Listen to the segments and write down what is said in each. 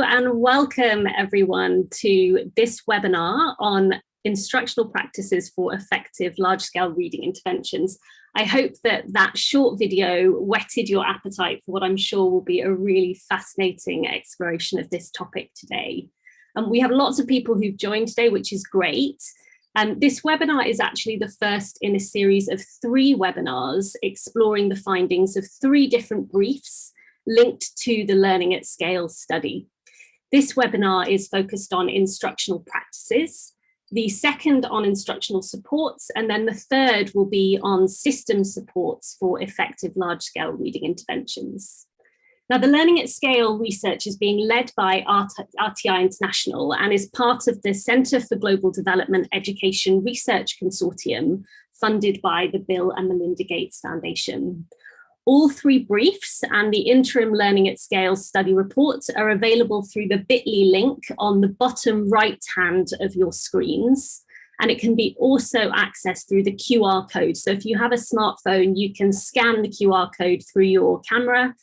and welcome everyone to this webinar on instructional practices for effective large-scale reading interventions. I hope that that short video whetted your appetite for what I'm sure will be a really fascinating exploration of this topic today. We have lots of people who've joined today, which is great. This webinar is actually the first in a series of 3 webinars exploring the findings of 3 different briefs linked to the Learning at Scale study. This webinar is focused on instructional practices, the second on instructional supports, and then the third will be on system supports for effective large-scale reading interventions. Now, the Learning at Scale research is being led by RTI International and is part of the Centre for Global Development Education Research Consortium, funded by the Bill and Melinda Gates Foundation. All 3 briefs and the interim Learning at Scale study reports are available through the bit.ly link on the bottom right hand of your screens. And it can be also accessed through the QR code. So if you have a smartphone, you can scan the QR code through your camera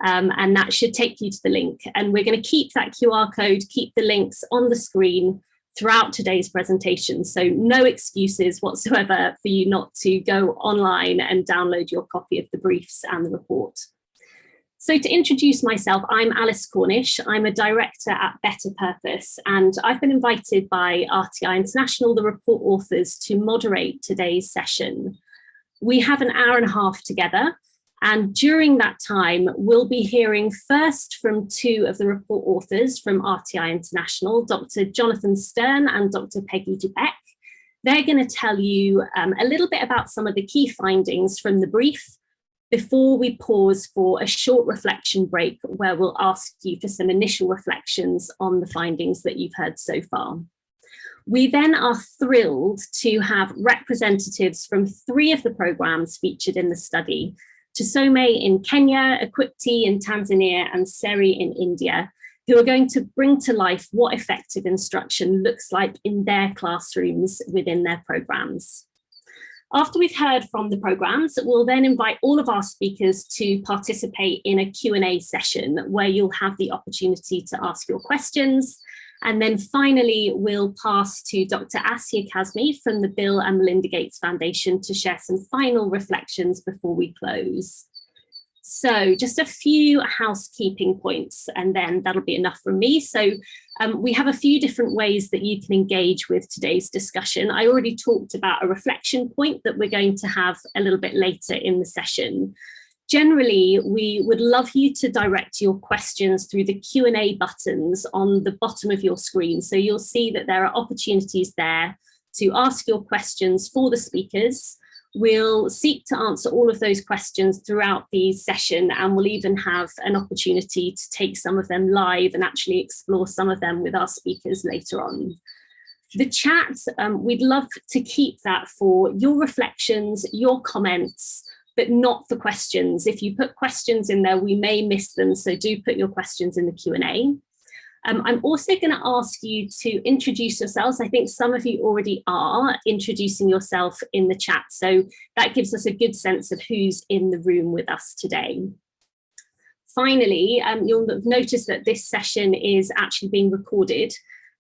and that should take you to the link. And we're going to keep that QR code, keep the links on the screen throughout today's presentation. So no excuses whatsoever for you not to go online and download your copy of the briefs and the report. So to introduce myself, I'm Alice Cornish. I'm a director at Better Purpose, and I've been invited by RTI International, the report authors, to moderate today's session. We have an hour and a half together. And during that time, we'll be hearing first from 2 of the report authors from RTI International, Dr. Jonathan Stern and Dr. Peggy Dubeck. They're going to tell you a little bit about some of the key findings from the brief before we pause for a short reflection break where we'll ask you for some initial reflections on the findings that you've heard so far. We then are thrilled to have representatives from 3 of the programs featured in the study: Tusome in Kenya, Equipti in Tanzania, and Seri in India, who are going to bring to life what effective instruction looks like in their classrooms within their programs. After we've heard from the programs, we'll then invite all of our speakers to participate in a Q&A session where you'll have the opportunity to ask your questions. And then finally, we'll pass to Dr. Asya Kazmi from the Bill and Melinda Gates Foundation to share some final reflections before we close. So just a few housekeeping points, and then that'll be enough from me. So we have a few different ways that you can engage with today's discussion. I already talked about a reflection point that we're going to have a little bit later in the session. Generally, we would love you to direct your questions through the Q&A buttons on the bottom of your screen. So you'll see that there are opportunities there to ask your questions for the speakers. We'll seek to answer all of those questions throughout the session, and we'll even have an opportunity to take some of them live and actually explore some of them with our speakers later on. The chat, we'd love to keep that for your reflections, your comments, but not for questions. If you put questions in there, we may miss them, so do put your questions in the Q&A. I'm also going to ask you to introduce yourselves. I think some of you already are introducing yourself in the chat, so that gives us a good sense of who's in the room with us today. Finally, you'll have noticed that this session is actually being recorded.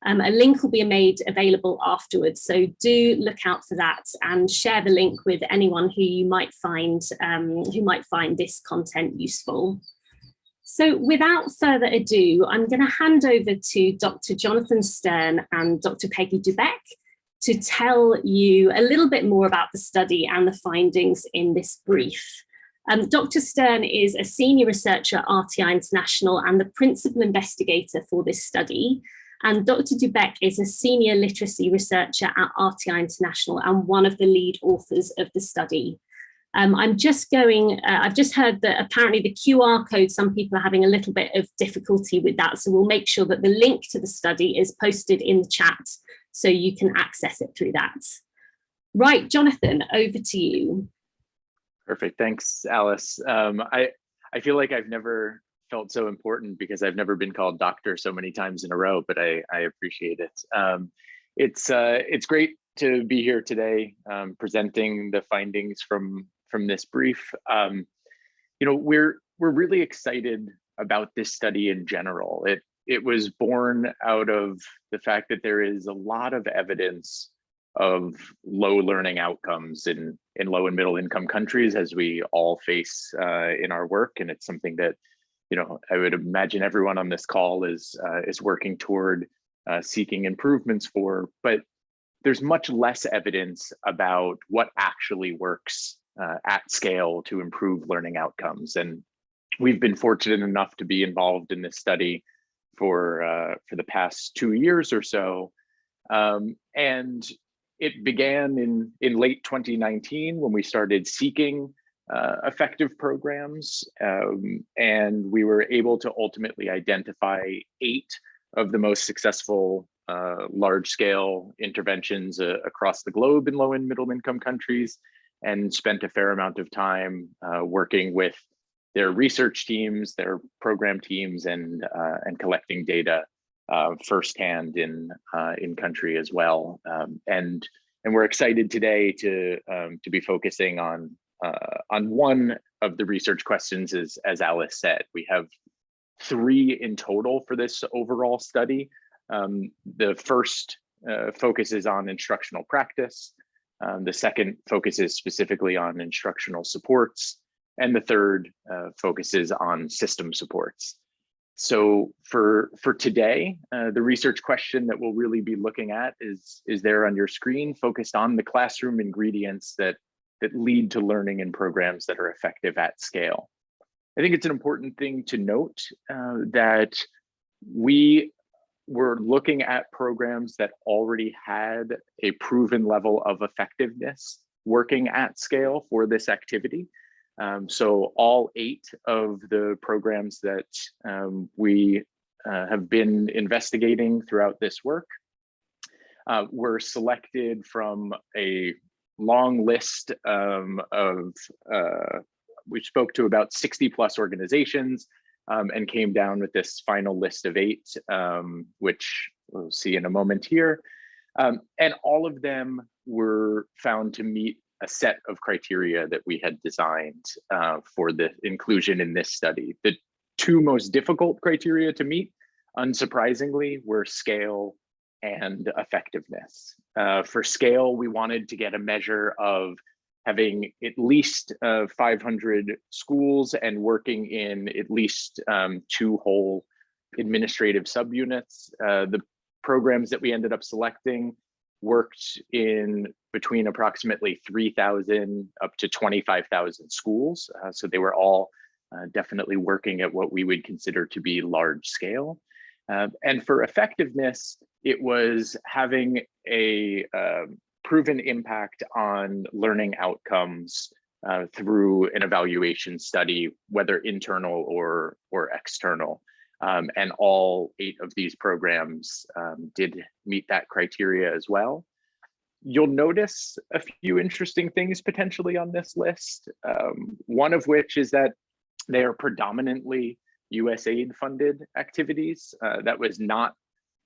A link will be made available afterwards, so do look out for that and share the link with anyone who you might find this content useful. So without further ado, I'm going to hand over to Dr. Jonathan Stern and Dr. Peggy Dubeck to tell you a little bit more about the study and the findings in this brief. Dr. Stern is a senior researcher at RTI International and the principal investigator for this study. And Dr. Dubeck is a senior literacy researcher at RTI International and one of the lead authors of the study. I've just heard that apparently the QR code, some people are having a little bit of difficulty with that. So we'll make sure that the link to the study is posted in the chat so you can access it through that. Right, Jonathan, over to you. Perfect, thanks, Alice. I feel like I've never felt so important because I've never been called doctor so many times in a row, but I appreciate it. It's great to be here today presenting the findings from this brief. We're really excited about this study in general. it was born out of the fact that there is a lot of evidence of low learning outcomes in low and middle income countries, as we all face in our work. And it's something that, I would imagine everyone on this call is working toward seeking improvements for, but there's much less evidence about what actually works at scale to improve learning outcomes. And we've been fortunate enough to be involved in this study for the past 2 years or so. And it began in late 2019 when we started seeking effective programs. And we were able to ultimately identify 8 of the most successful large-scale interventions across the globe in low and middle income countries, and spent a fair amount of time working with their research teams, their program teams, and collecting data firsthand in country as well. And we're excited today to be focusing on one of the research questions, as Alice said. We have 3 in total for this overall study. The first focuses on instructional practice. The second focuses specifically on instructional supports. And the third focuses on system supports. So for today, the research question that we'll really be looking at is there on your screen, focused on the classroom ingredients that lead to learning in programs that are effective at scale. I think it's an important thing to note that we were looking at programs that already had a proven level of effectiveness working at scale for this activity. So all 8 of the programs that we have been investigating throughout this work were selected from a long list we spoke to about 60 plus organizations and came down with this final list of 8, which we'll see in a moment here. And all of them were found to meet a set of criteria that we had designed for the inclusion in this study. The 2 most difficult criteria to meet, unsurprisingly, were scale and effectiveness. For scale, we wanted to get a measure of having at least 500 schools and working in at least 2 whole administrative subunits. The programs that we ended up selecting worked in between approximately 3,000 up to 25,000 schools. So they were all definitely working at what we would consider to be large scale. And for effectiveness, it was having a proven impact on learning outcomes through an evaluation study, whether internal or external. And all 8 of these programs did meet that criteria as well. You'll notice a few interesting things potentially on this list. One of which is that they are predominantly USAID funded activities. That was not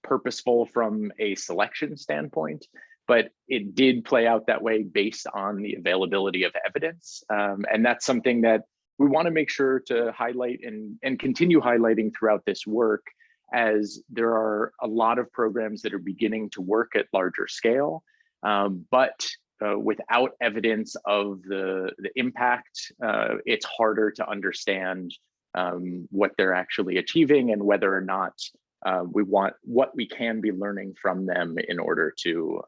purposeful from a selection standpoint, but it did play out that way based on the availability of evidence. And that's something that we want to make sure to highlight and continue highlighting throughout this work, as there are a lot of programs that are beginning to work at larger scale, but without evidence of the impact, it's harder to understand what they're actually achieving and whether or not we want what we can be learning from them in order to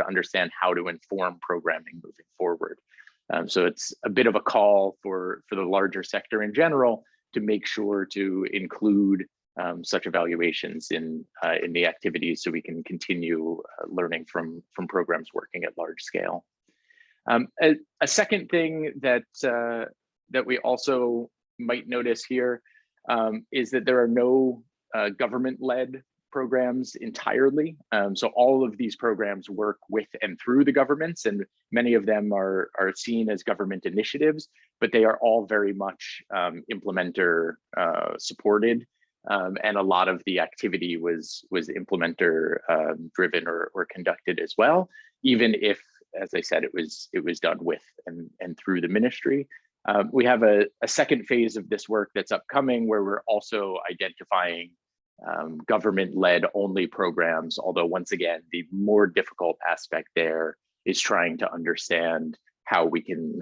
understand how to inform programming moving forward. So it's a bit of a call for the larger sector in general to make sure to include such evaluations in the activities, so we can continue learning from programs working at large scale. A second thing that we also might notice here is that there are no government-led programs entirely. So all of these programs work with and through the governments, and many of them are seen as government initiatives, but they are all very much implementer supported. And a lot of the activity was implementer driven or conducted as well, even if, as I said, it was done with and through the ministry. We have a second phase of this work that's upcoming, where we're also identifying government-led only programs, although once again, the more difficult aspect there is trying to understand how we can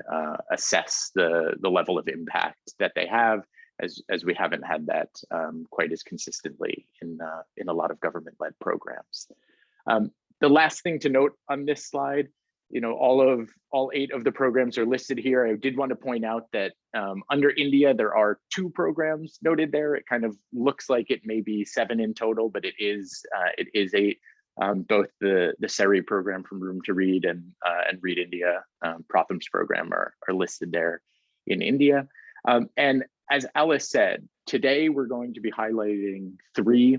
assess the level of impact that they have, as we haven't had that quite as consistently in a lot of government-led programs. The last thing to note on this slide, all 8 of the programs are listed here. I did want to point out that under India, there are 2 programs noted there. It kind of looks like it may be 7 in total, but it is 8. Both the SERI program from Room to Read and Read India, Pratham's program are listed there in India. And as Alice said, today we're going to be highlighting 3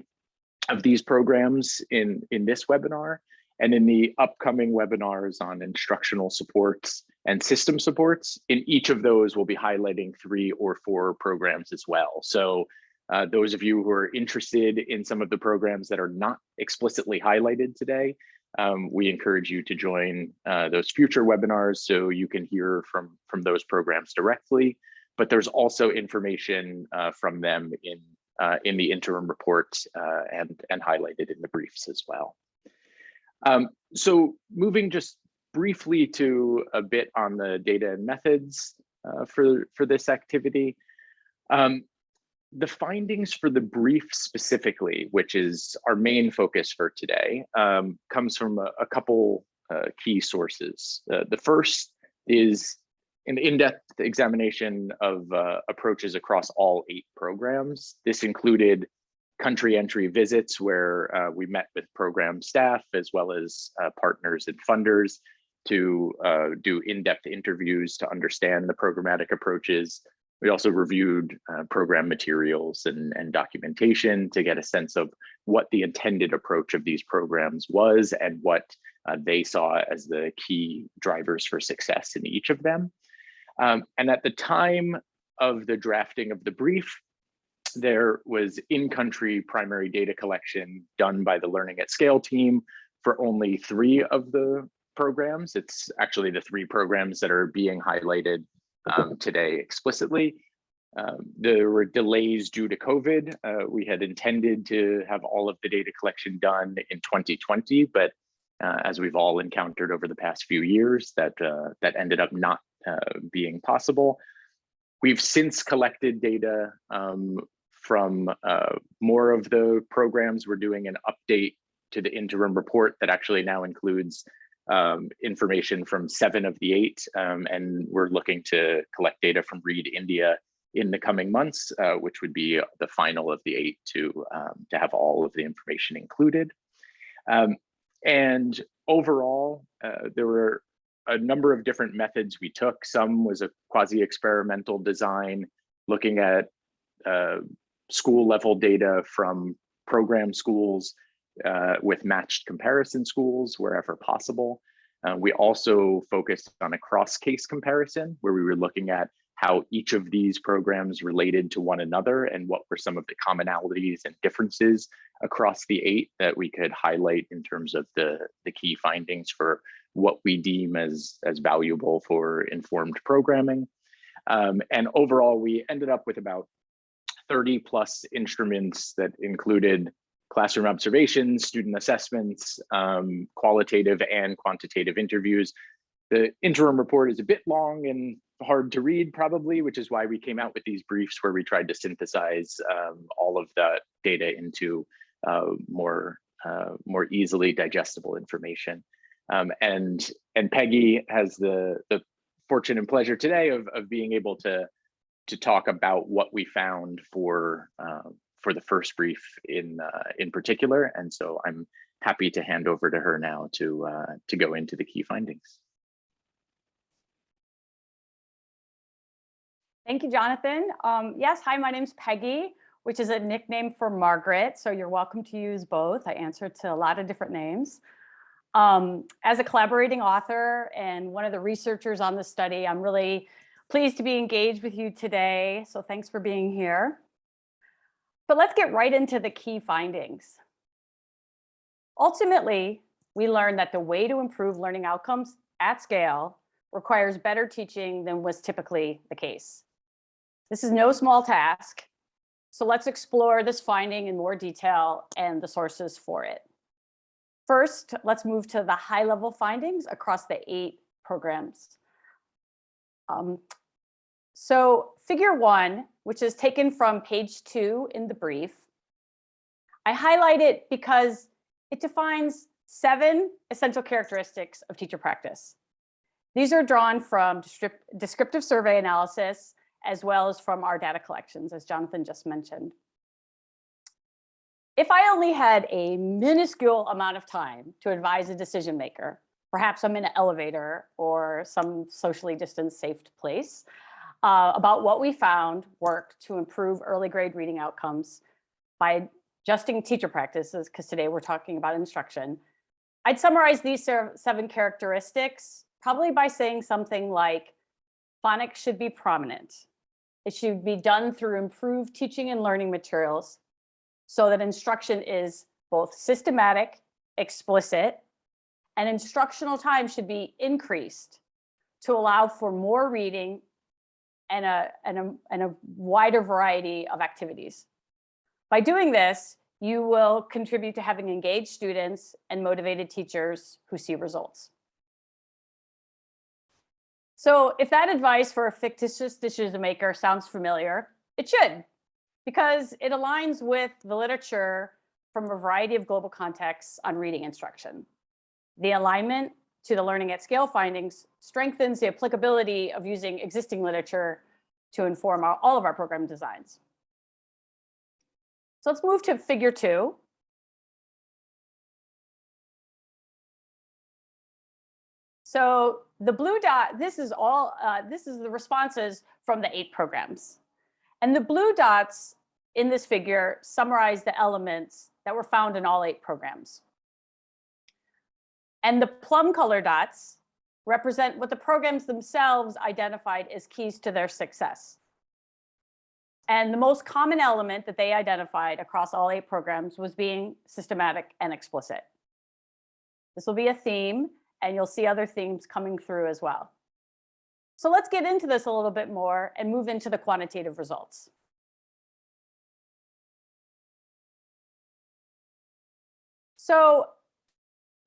of these programs in this webinar, and in the upcoming webinars on instructional supports and system supports. In each of those, we'll be highlighting 3 or 4 programs as well. So those of you who are interested in some of the programs that are not explicitly highlighted today, we encourage you to join those future webinars so you can hear from those programs directly. But there's also information from them in the interim report and highlighted in the briefs as well. So moving just briefly to a bit on the data and methods for this activity. The findings for the brief specifically, which is our main focus for today, comes from a couple key sources. The first is an in-depth examination of approaches across all 8 programs. This included country entry visits where we met with program staff as well as partners and funders to do in-depth interviews to understand the programmatic approaches. We also reviewed program materials and documentation to get a sense of what the intended approach of these programs was and what they saw as the key drivers for success in each of them. And at the time of the drafting of the brief, there was in-country primary data collection done by the Learning at Scale team for only 3 of the programs. It's actually the 3 programs that are being highlighted today explicitly. There were delays due to COVID. We had intended to have all of the data collection done in 2020, but as we've all encountered over the past few years, that ended up not being possible. We've since collected data from more of the programs. We're doing an update to the interim report that actually now includes information from 7 of the 8, and we're looking to collect data from Read India in the coming months, which would be the final of the 8 to have all of the information included. And overall, there were a number of different methods we took. Some was a quasi-experimental design, looking at school level data from program schools with matched comparison schools wherever possible. We also focused on a cross-case comparison where we were looking at how each of these programs related to one another and what were some of the commonalities and differences across the 8 that we could highlight in terms of the key findings for what we deem as valuable for informed programming. And overall, we ended up with about 30 plus instruments that included classroom observations, student assessments, qualitative and quantitative interviews. The interim report is a bit long and hard to read probably, which is why we came out with these briefs where we tried to synthesize all of the data into more easily digestible information. And Peggy has the fortune and pleasure today of being able to talk about what we found for the first brief in particular. And so I'm happy to hand over to her now to go into the key findings. Thank you, Jonathan. Yes, hi, my name's Peggy, which is a nickname for Margaret. So you're welcome to use both. I answer to a lot of different names. As a collaborating author and one of the researchers on the study, I'm really pleased to be engaged with you today. So thanks for being here. But let's get right into the key findings. Ultimately, we learned that the way to improve learning outcomes at scale requires better teaching than was typically the case. This is no small task. So let's explore this finding in more detail and the sources for it. First, let's move to the high-level findings across the 8 programs. So figure 1, which is taken from page 2 in the brief, I highlight it because it defines 7 essential characteristics of teacher practice. These are drawn from descriptive survey analysis, as well as from our data collections, as Jonathan just mentioned. If I only had a minuscule amount of time to advise a decision maker, perhaps I'm in an elevator or some socially distanced safe place, about what we found worked to improve early grade reading outcomes by adjusting teacher practices, because today we're talking about instruction, I'd summarize these 7 characteristics probably by saying something like, phonics should be prominent. It should be done through improved teaching and learning materials so that instruction is both systematic, explicit, and instructional time should be increased to allow for more reading and a wider variety of activities. By doing this, you will contribute to having engaged students and motivated teachers who see results. So if that advice for a fictitious decision maker sounds familiar, it should, because it aligns with the literature from a variety of global contexts on reading instruction. The alignment to the learning at scale findings strengthens the applicability of using existing literature to inform all of our program designs. So let's move to figure 2. So the blue dot, this is the responses from the 8 programs. And the blue dots in this figure summarize the elements that were found in all 8 programs. And the plum color dots represent what the programs themselves identified as keys to their success. And the most common element that they identified across all 8 programs was being systematic and explicit. This will be a theme, and you'll see other themes coming through as well. So let's get into this a little bit more and move into the quantitative results. So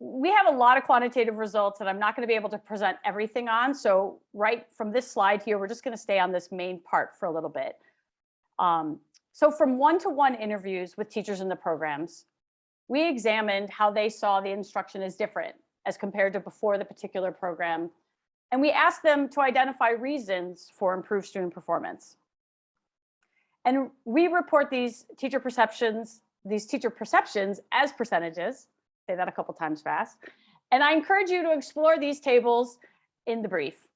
we have a lot of quantitative results that I'm not going to be able to present everything on. So right from this slide here, we're just going to stay on this main part for a little bit. So from one-to-one interviews with teachers in the programs, we examined how they saw the instruction as different as compared to before the particular program. And we asked them to identify reasons for improved student performance. And we report these teacher perceptions as percentages. Say that a couple times fast. And I encourage you to explore these tables in the brief.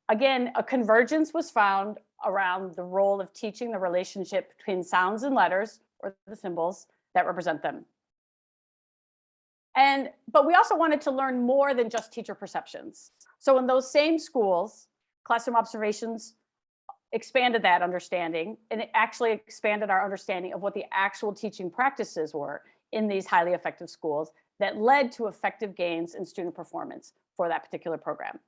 Again, a convergence was found around the role of teaching the relationship between sounds and letters, or the symbols that represent them. But we also wanted to learn more than just teacher perceptions. So in those same schools, classroom observations expanded that understanding, and it actually expanded our understanding of what the actual teaching practices were in these highly effective schools that led to effective gains in student performance for that particular program.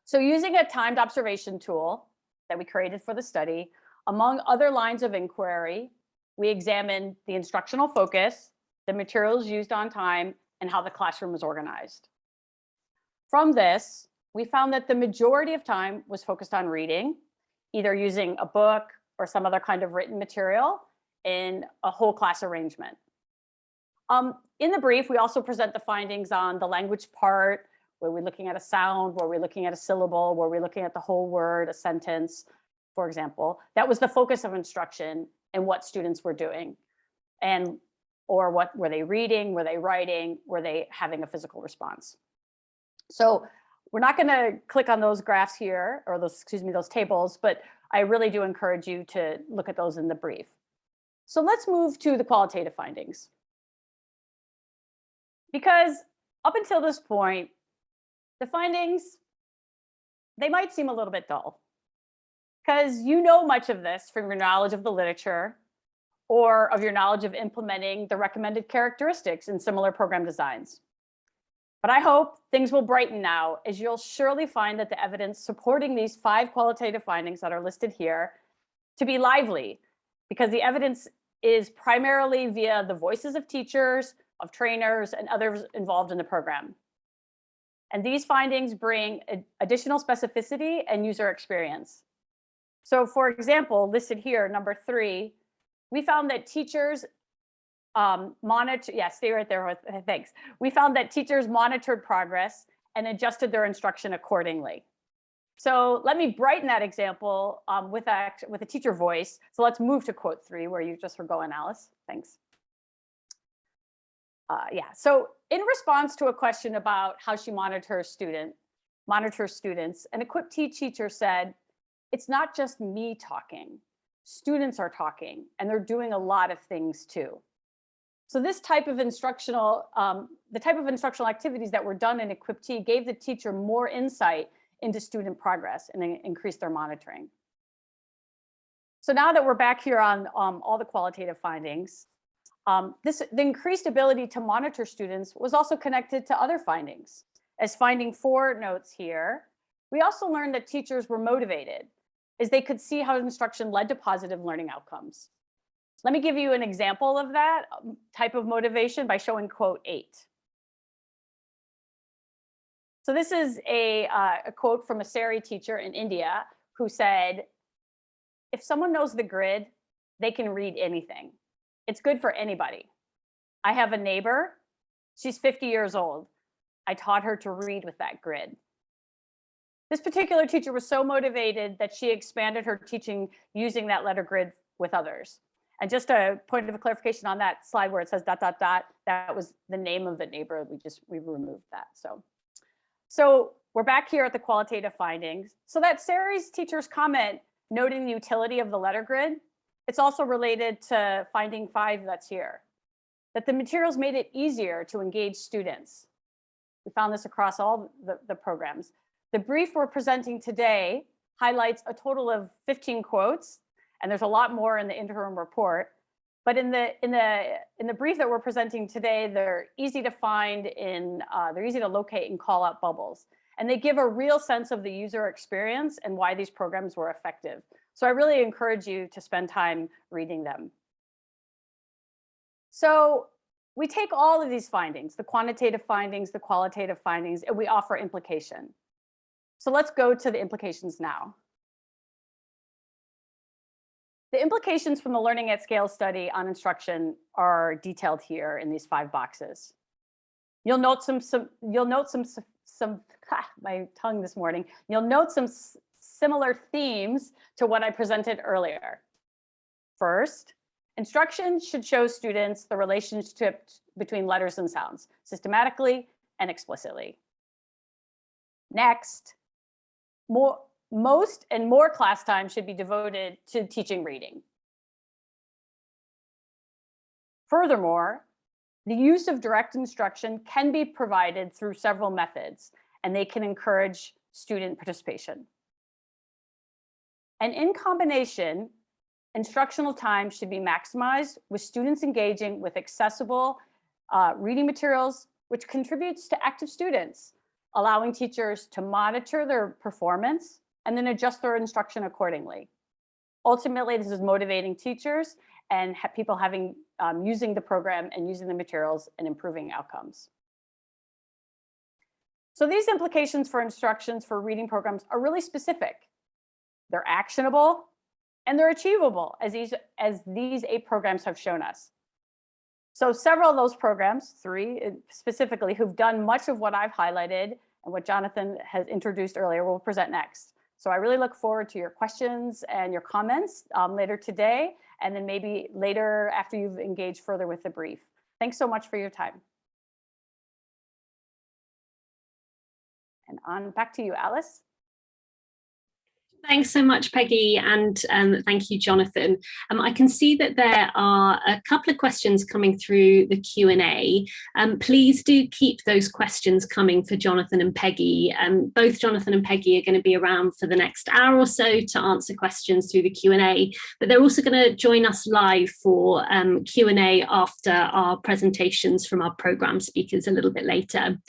So using a timed observation tool that we created for the study, among other lines of inquiry, we examined the instructional focus, the materials used on time, and how the classroom was organized. From this, we found that the majority of time was focused on reading, either using a book or some other kind of written material in a whole class arrangement. In the brief, we also present the findings on the language part, where we're looking at a sound, where we're looking at a syllable, where we're looking at the whole word, a sentence, for example. That was the focus of instruction and what students were doing. Or what were they reading? Were they writing? Were they having a physical response? So we're not going to click on those graphs here, or those tables, but I really do encourage you to look at those in the brief. So let's move to the qualitative findings. Because up until this point, the findings, they might seem a little bit dull, because you know much of this from your knowledge of the literature or of your knowledge of implementing the recommended characteristics in similar program designs. But I hope things will brighten now, as you'll surely find that the evidence supporting these 5 qualitative findings that are listed here to be lively because the evidence is primarily via the voices of teachers, of trainers, and others involved in the program. And these findings bring additional specificity and user experience. So for example, listed here, number 3, we found that teachers stay right there with, thanks. We found that teachers monitored progress and adjusted their instruction accordingly. So let me brighten that example with a teacher voice. So let's move to quote 3, where you just were going, Alice. Thanks. So in response to a question about how she monitors students, an equipped teacher said, "It's not just me talking. Students are talking, and they're doing a lot of things too." So this type of instructional, the type of instructional activities that were done in Equip T gave the teacher more insight into student progress and increased their monitoring. So now that we're back here on all the qualitative findings, the increased ability to monitor students was also connected to other findings. As finding 4 notes here, we also learned that teachers were motivated as they could see how instruction led to positive learning outcomes. Let me give you an example of that type of motivation by showing quote 8. So this is a quote from a Sari teacher in India who said, "If someone knows the grid, they can read anything. It's good for anybody. I have a neighbor, she's 50 years old. I taught her to read with that grid." This particular teacher was so motivated that she expanded her teaching using that letter grid with others. And just a point of clarification on that slide where it says ... that was the name of the neighbor. We removed that. So we're back here at the qualitative findings. So that Sari's teacher's comment noting the utility of the letter grid, it's also related to finding 5 that's here, that the materials made it easier to engage students. We found this across all the programs. The brief we're presenting today highlights a total of 15 quotes, and there's a lot more in the interim report. But in the brief that we're presenting today, they're easy to find they're easy to locate and call out bubbles. And they give a real sense of the user experience and why these programs were effective. So I really encourage you to spend time reading them. So we take all of these findings, the quantitative findings, the qualitative findings, and we offer implication. So let's go to the implications now. The implications from the Learning at Scale study on instruction are detailed here in these 5 boxes. You'll note my tongue this morning. You'll note some similar themes to what I presented earlier. First, instruction should show students the relationship between letters and sounds systematically and explicitly. Next, most and more class time should be devoted to teaching reading. Furthermore, the use of direct instruction can be provided through several methods, and they can encourage student participation. And in combination, instructional time should be maximized with students engaging with accessible reading materials, which contributes to active students, allowing teachers to monitor their performance and then adjust their instruction accordingly. Ultimately, this is motivating teachers and people using the program and using the materials and improving outcomes. So these implications for instructions for reading programs are really specific. They're actionable and they're achievable, as these 8 programs have shown us. So several of those programs, 3 specifically, who've done much of what I've highlighted and what Jonathan has introduced earlier, will present next. So I really look forward to your questions and your comments later today, and then maybe later after you've engaged further with the brief. Thanks so much for your time. And on back to you, Alice. Thanks so much, Peggy, and thank you, Jonathan. I can see that there are a couple of questions coming through the Q&A. Please do keep those questions coming for Jonathan and Peggy. Both Jonathan and Peggy are going to be around for the next hour or so to answer questions through the Q&A, but they're also going to join us live for Q&A after our presentations from our program speakers a little bit later.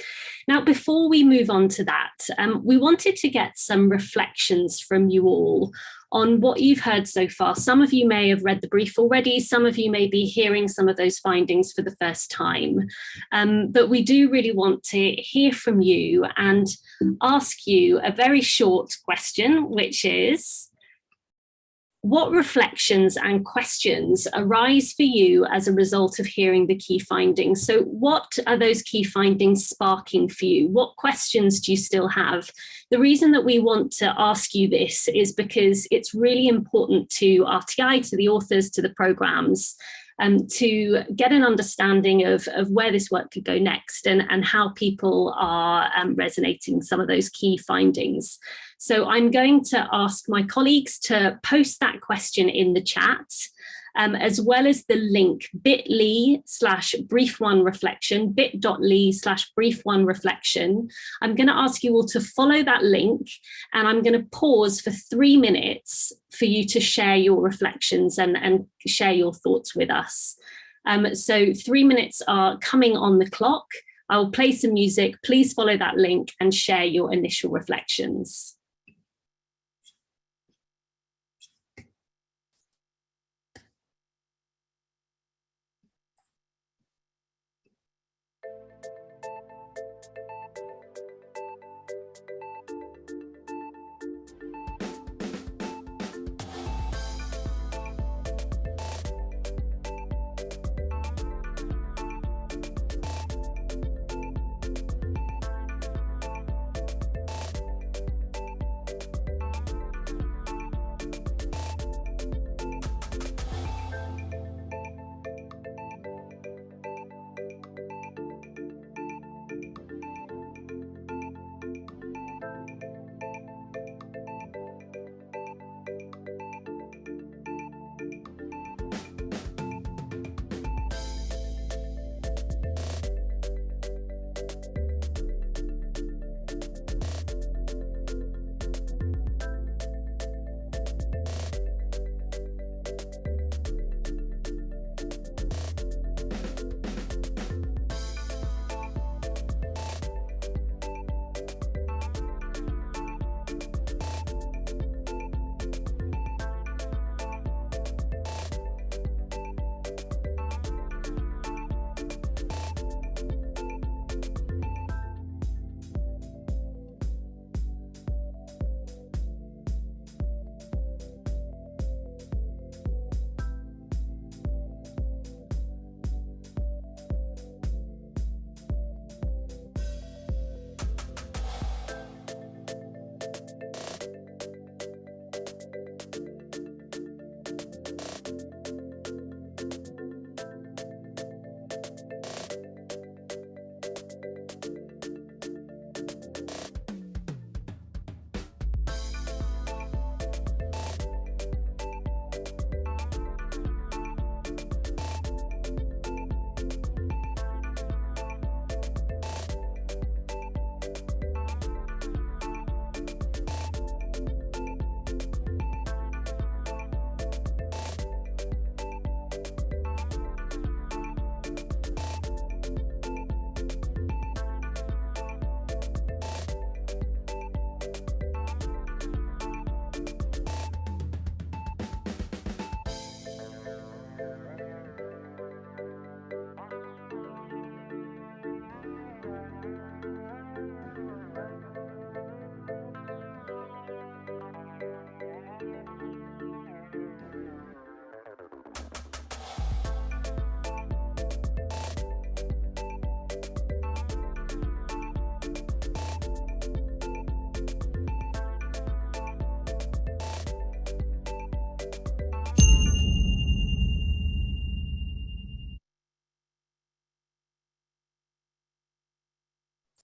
Now, before we move on to that, we wanted to get some reflections from you all on what you've heard so far. Some of you may have read the brief already, some of you may be hearing some of those findings for the first time, but we do really want to hear from you and ask you a very short question, which is, what reflections and questions arise for you as a result of hearing the key findings? So what are those key findings sparking for you? What questions do you still have? The reason that we want to ask you this is because it's really important to RTI, to the authors, to the programs, to get an understanding of where this work could go next and how people are resonating some of those key findings. So I'm going to ask my colleagues to post that question in the chat, as well as the link bit.ly/brief1reflection, bit.ly/brief1reflection. I'm going to ask you all to follow that link, and I'm going to pause for 3 minutes for you to share your reflections and share your thoughts with us. So 3 minutes are coming on the clock. I'll play some music. Please follow that link and share your initial reflections.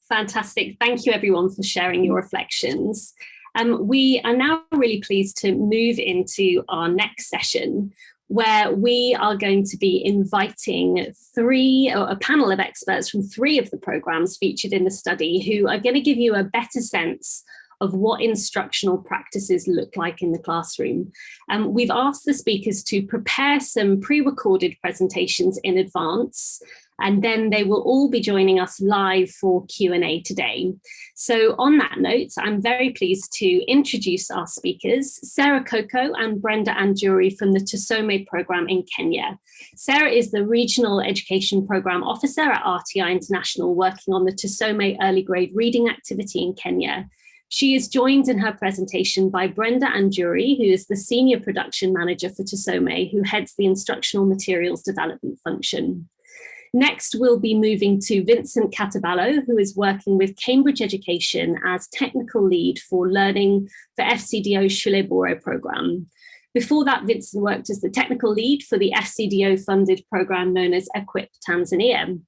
Fantastic. Thank you, everyone, for sharing your reflections. We are now really pleased to move into our next session, where we are going to be inviting a panel of experts from 3 of the programs featured in the study, who are going to give you a better sense of what instructional practices look like in the classroom. We've asked the speakers to prepare some pre-recorded presentations in advance, And then they will all be joining us live for Q&A today. So on that note, I'm very pleased to introduce our speakers, Sarah Coco and Brenda Anjuri from the Tusome program in Kenya. Sarah is the Regional Education Program Officer at RTI International, working on the Tusome early grade reading activity in Kenya. She is joined in her presentation by Brenda Anjuri, who is the Senior Production Manager for Tusome, who heads the Instructional Materials Development function. Next, we'll be moving to Vincent Cataballo, who is working with Cambridge Education as Technical Lead for Learning for FCDO Shule Bora program. Before that, Vincent worked as the Technical Lead for the FCDO-funded program known as Equip Tanzania.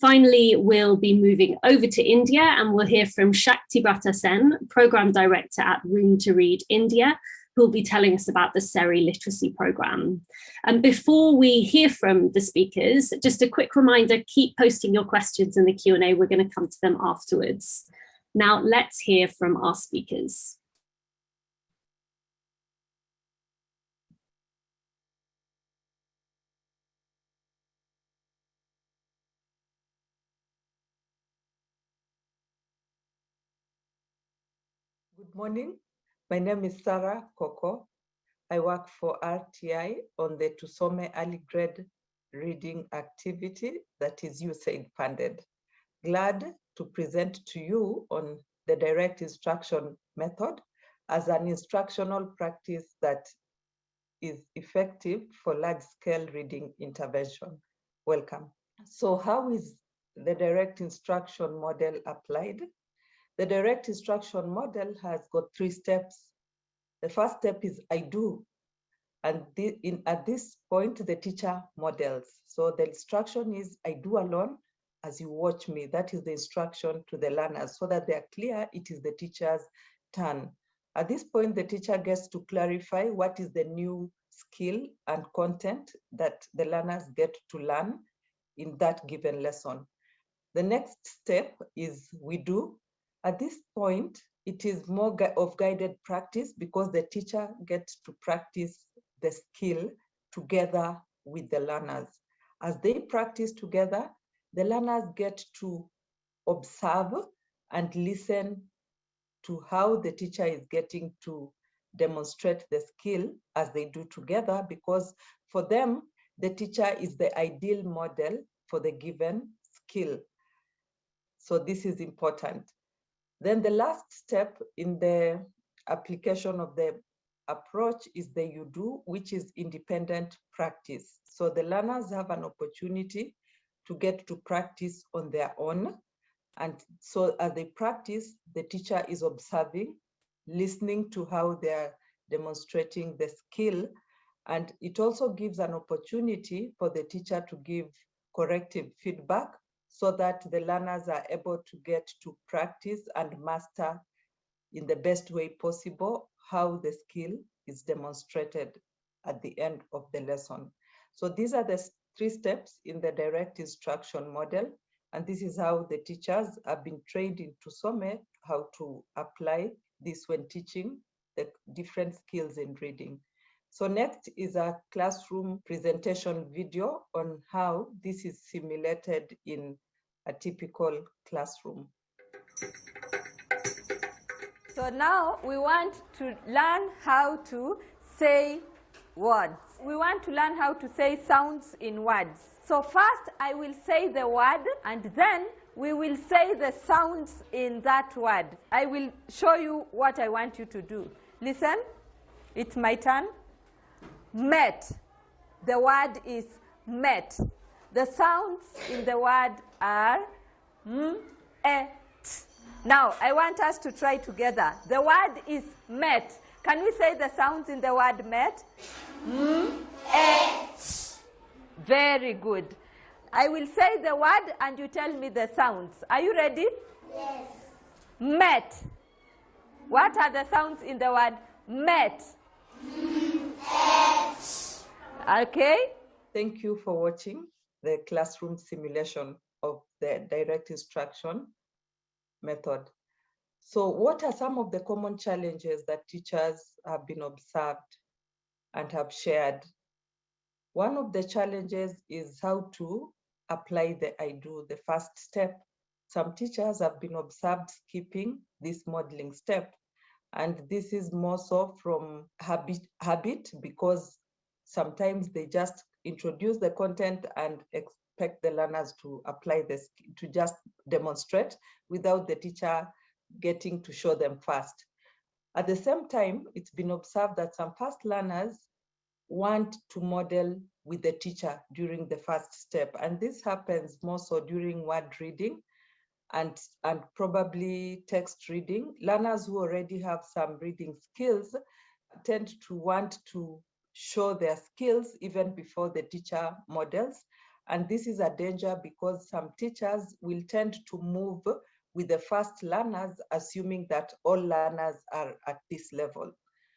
Finally, we'll be moving over to India and we'll hear from Shakti Bhatta Sen, Program Director at Room to Read India, who will be telling us about the SERI literacy program. And before we hear from the speakers, just a quick reminder, keep posting your questions in the Q&A. We're going to come to them afterwards. Now, let's hear from our speakers. Good morning. My name is Sarah Coco. I work for RTI on the Tusome early grade reading activity that is USAID funded. Glad to present to you on the direct instruction method as an instructional practice that is effective for large-scale reading intervention. Welcome. So how is the direct instruction model applied? The direct instruction model has got 3 steps. The first step is I do. And at this point, the teacher models. So the instruction is I do alone as you watch me. That is the instruction to the learners so that they are clear it is the teacher's turn. At this point, the teacher gets to clarify what is the new skill and content that the learners get to learn in that given lesson. The next step is we do. At this point, it is more of guided practice because the teacher gets to practice the skill together with the learners. As they practice together, the learners get to observe and listen to how the teacher is getting to demonstrate the skill as they do together, because for them, the teacher is the ideal model for the given skill. So this is important. Then the last step in the application of the approach is the you do, which is independent practice. So the learners have an opportunity to get to practice on their own. And so as they practice, the teacher is observing, listening to how they're demonstrating the skill. And it also gives an opportunity for the teacher to give corrective feedback so that the learners are able to get to practice and master in the best way possible how the skill is demonstrated at the end of the lesson. So these are the 3 steps in the direct instruction model. And this is how the teachers have been trained in Tusome how to apply this when teaching the different skills in reading. So next is a classroom presentation video on how this is simulated in a typical classroom. So now we want to learn how to say words. We want to learn how to say sounds in words. So first I will say the word and then we will say the sounds in that word. I will show you what I want you to do. Listen, it's my turn. Met. The word is met. The sounds in the word are m, e, t. Now, I want us to try together. The word is met. Can we say the sounds in the word met? M, e, t. Very good. I will say the word and you tell me the sounds. Are you ready? Yes. Met. What are the sounds in the word met? Okay. Thank you for watching the classroom simulation of the direct instruction method. So what are some of the common challenges that teachers have been observed and have shared? One of the challenges is how to apply the I do, the first step. Some teachers have been observed skipping this modeling step. And this is more so from habit because sometimes they just introduce the content and expect the learners to apply this, to just demonstrate without the teacher getting to show them first. At the same time, it's been observed that some fast learners want to model with the teacher during the first step. And this happens more so during word reading and probably text reading. Learners who already have some reading skills tend to want to show their skills even before the teacher models. And this is a danger because some teachers will tend to move with the first learners, assuming that all learners are at this level.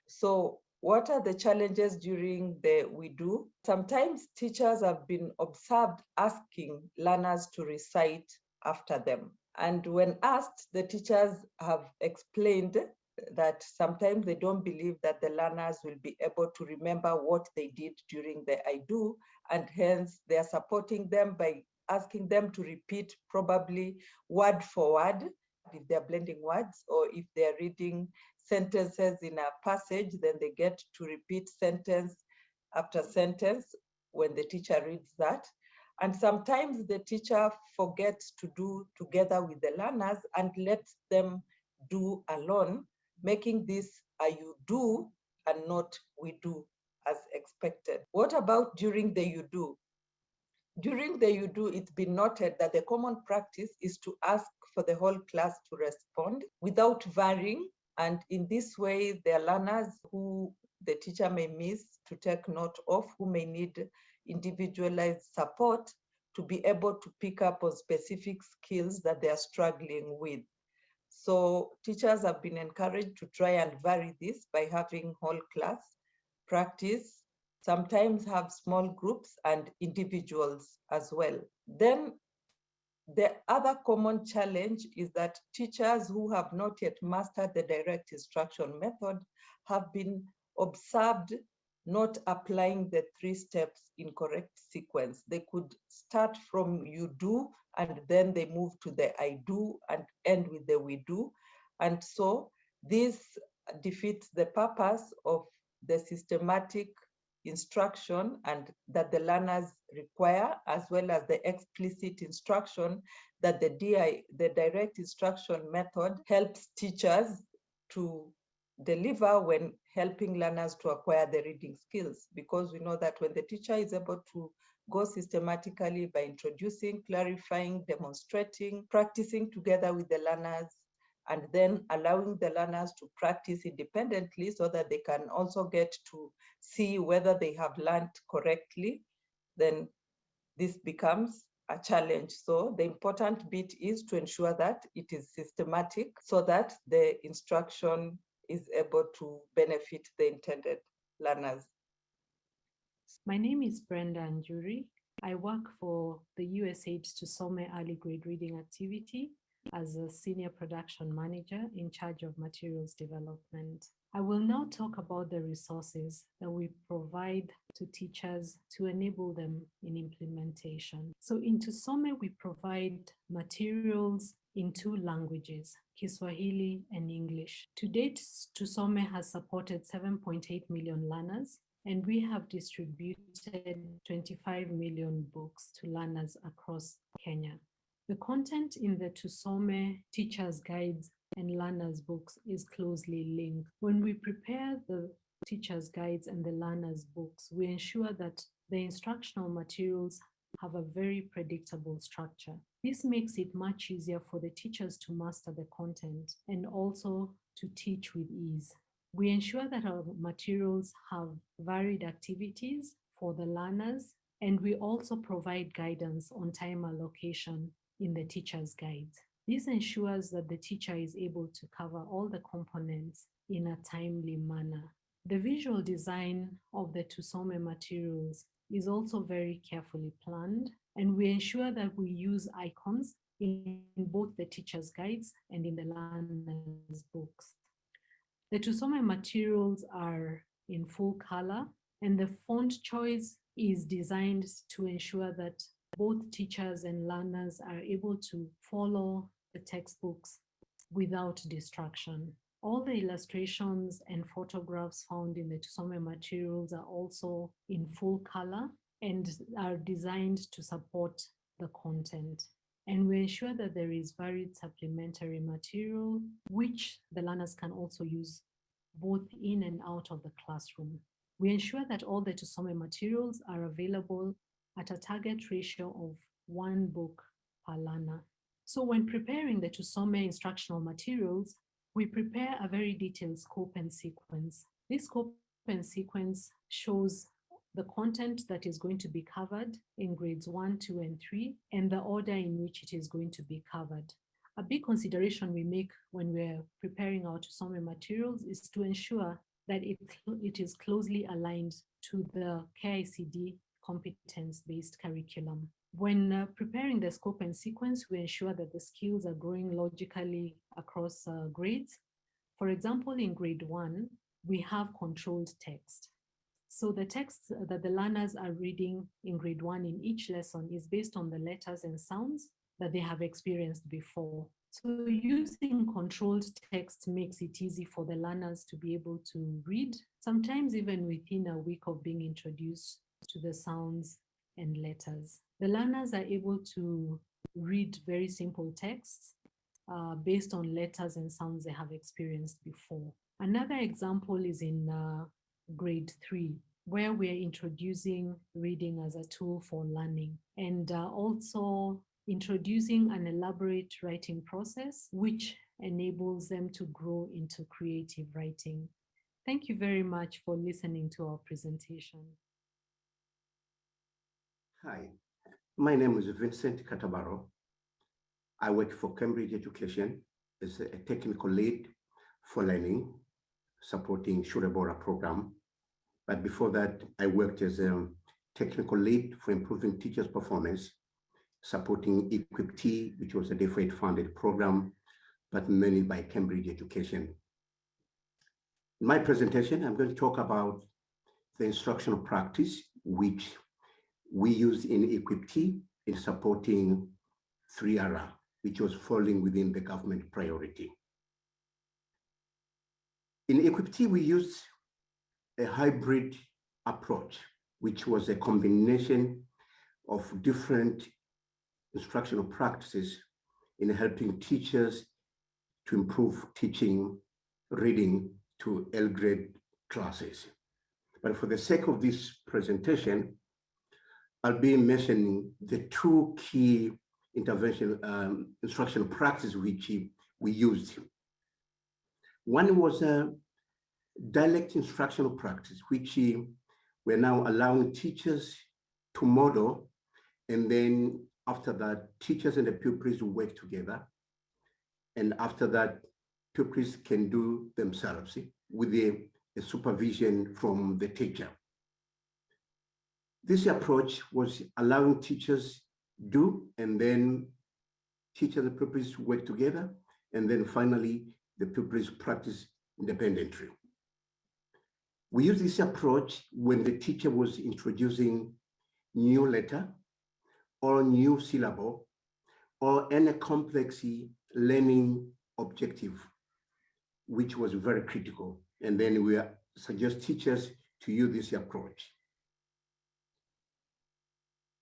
So what are the challenges during the we do? Sometimes teachers have been observed asking learners to recite after them. And when asked, the teachers have explained that sometimes they don't believe that the learners will be able to remember what they did during the I do, and hence they are supporting them by asking them to repeat probably word for word if they're blending words, or if they're reading sentences in a passage, then they get to repeat sentence after sentence when the teacher reads that. And sometimes the teacher forgets to do together with the learners and lets them do alone, making this a you do and not we do as expected. What about during the you do? During the you do, it's been noted that the common practice is to ask for the whole class to respond without varying. And in this way, there are learners who the teacher may miss to take note of, who may need individualized support to be able to pick up on specific skills that they are struggling with. So teachers have been encouraged to try and vary this by having whole class practice, sometimes have small groups and individuals as well. Then the other common challenge is that teachers who have not yet mastered the direct instruction method have been observed not applying the 3 steps in correct sequence. They could start from you do, and then they move to the I do and end with the we do. And so this defeats the purpose of the systematic instruction and that the learners require, as well as the explicit instruction that the direct instruction method helps teachers to deliver when helping learners to acquire the reading skills. Because we know that when the teacher is able to go systematically by introducing, clarifying, demonstrating, practicing together with the learners, and then allowing the learners to practice independently so that they can also get to see whether they have learned correctly, then this becomes a challenge. So the important bit is to ensure that it is systematic so that the instruction is able to benefit the intended learners. My name is Brenda Njuri. I work for the USAID's Tusome Early Grade Reading Activity as a Senior Production Manager in charge of materials development. I will now talk about the resources that we provide to teachers to enable them in implementation. So in Tusome, we provide materials in 2 languages, Kiswahili and English. To date, Tusome has supported 7.8 million learners, and we have distributed 25 million books to learners across Kenya. The content in the Tusome teachers' guides and learners' books is closely linked. When we prepare the teachers' guides and the learners' books, we ensure that the instructional materials have a very predictable structure. This makes it much easier for the teachers to master the content and also to teach with ease. We ensure that our materials have varied activities for the learners, and we also provide guidance on time allocation in the teacher's guides. This ensures that the teacher is able to cover all the components in a timely manner. The visual design of the Tusome materials is also very carefully planned, and we ensure that we use icons in both the teacher's guides and in the learner's books. The Tusome materials are in full color, and the font choice is designed to ensure that both teachers and learners are able to follow the textbooks without distraction. All the illustrations and photographs found in the Tusome materials are also in full color and are designed to support the content. And we ensure that there is varied supplementary material, which the learners can also use both in and out of the classroom. We ensure that all the Tusome materials are available at a target ratio of 1 book per learner. So when preparing the Tusome instructional materials, we prepare a very detailed scope and sequence. This scope and sequence shows the content that is going to be covered in grades 1, 2, and 3, and the order in which it is going to be covered. A big consideration we make when we're preparing our Tusome materials is to ensure that it is closely aligned to the KICD competence-based curriculum. When preparing the scope and sequence, we ensure that the skills are growing logically across grades. For example, in grade 1, we have controlled text. So the text that the learners are reading in grade 1 in each lesson is based on the letters and sounds that they have experienced before. So using controlled text makes it easy for the learners to be able to read, sometimes even within a week of being introduced to the sounds and letters. The learners are able to read very simple texts based on letters and sounds they have experienced before. Another example is in grade 3, where we're introducing reading as a tool for learning, and also introducing an elaborate writing process, which enables them to grow into creative writing. Thank you very much for listening to our presentation. Hi, my name is Vincent Katabaro. I work for Cambridge Education as a technical lead for learning, supporting Shurebora program. But before that, I worked as a technical lead for improving teachers' performance, supporting EquipT, which was a DFID funded program, but mainly by Cambridge Education. In my presentation, I'm going to talk about the instructional practice, which we used in EquipT in supporting 3R, which was falling within the government priority. In EquipT, we used a hybrid approach, which was a combination of different instructional practices in helping teachers to improve teaching reading to L grade classes. But for the sake of this presentation, I'll be mentioning the 2 key intervention instructional practices which we used. One was a dialect instructional practice, which we're now allowing teachers to model, and then after that, teachers and the pupils will work together. And after that, pupils can do themselves with a supervision from the teacher. This approach was allowing teachers do, and then teachers and pupils work together, and then finally the pupils practice independently. We use this approach when the teacher was introducing new letter or new syllable or any complex learning objective, which was very critical. And then we suggest teachers to use this approach.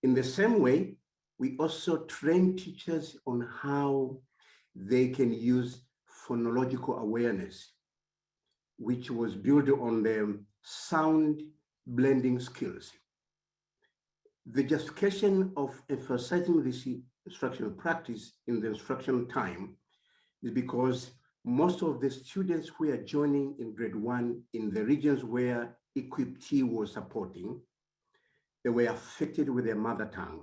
In the same way, we also train teachers on how they can use phonological awareness, which was built on the sound blending skills. The justification of emphasizing this instructional practice in the instructional time is because most of the students who are joining in grade 1 in the regions where EquipT was supporting, they were affected with their mother tongue.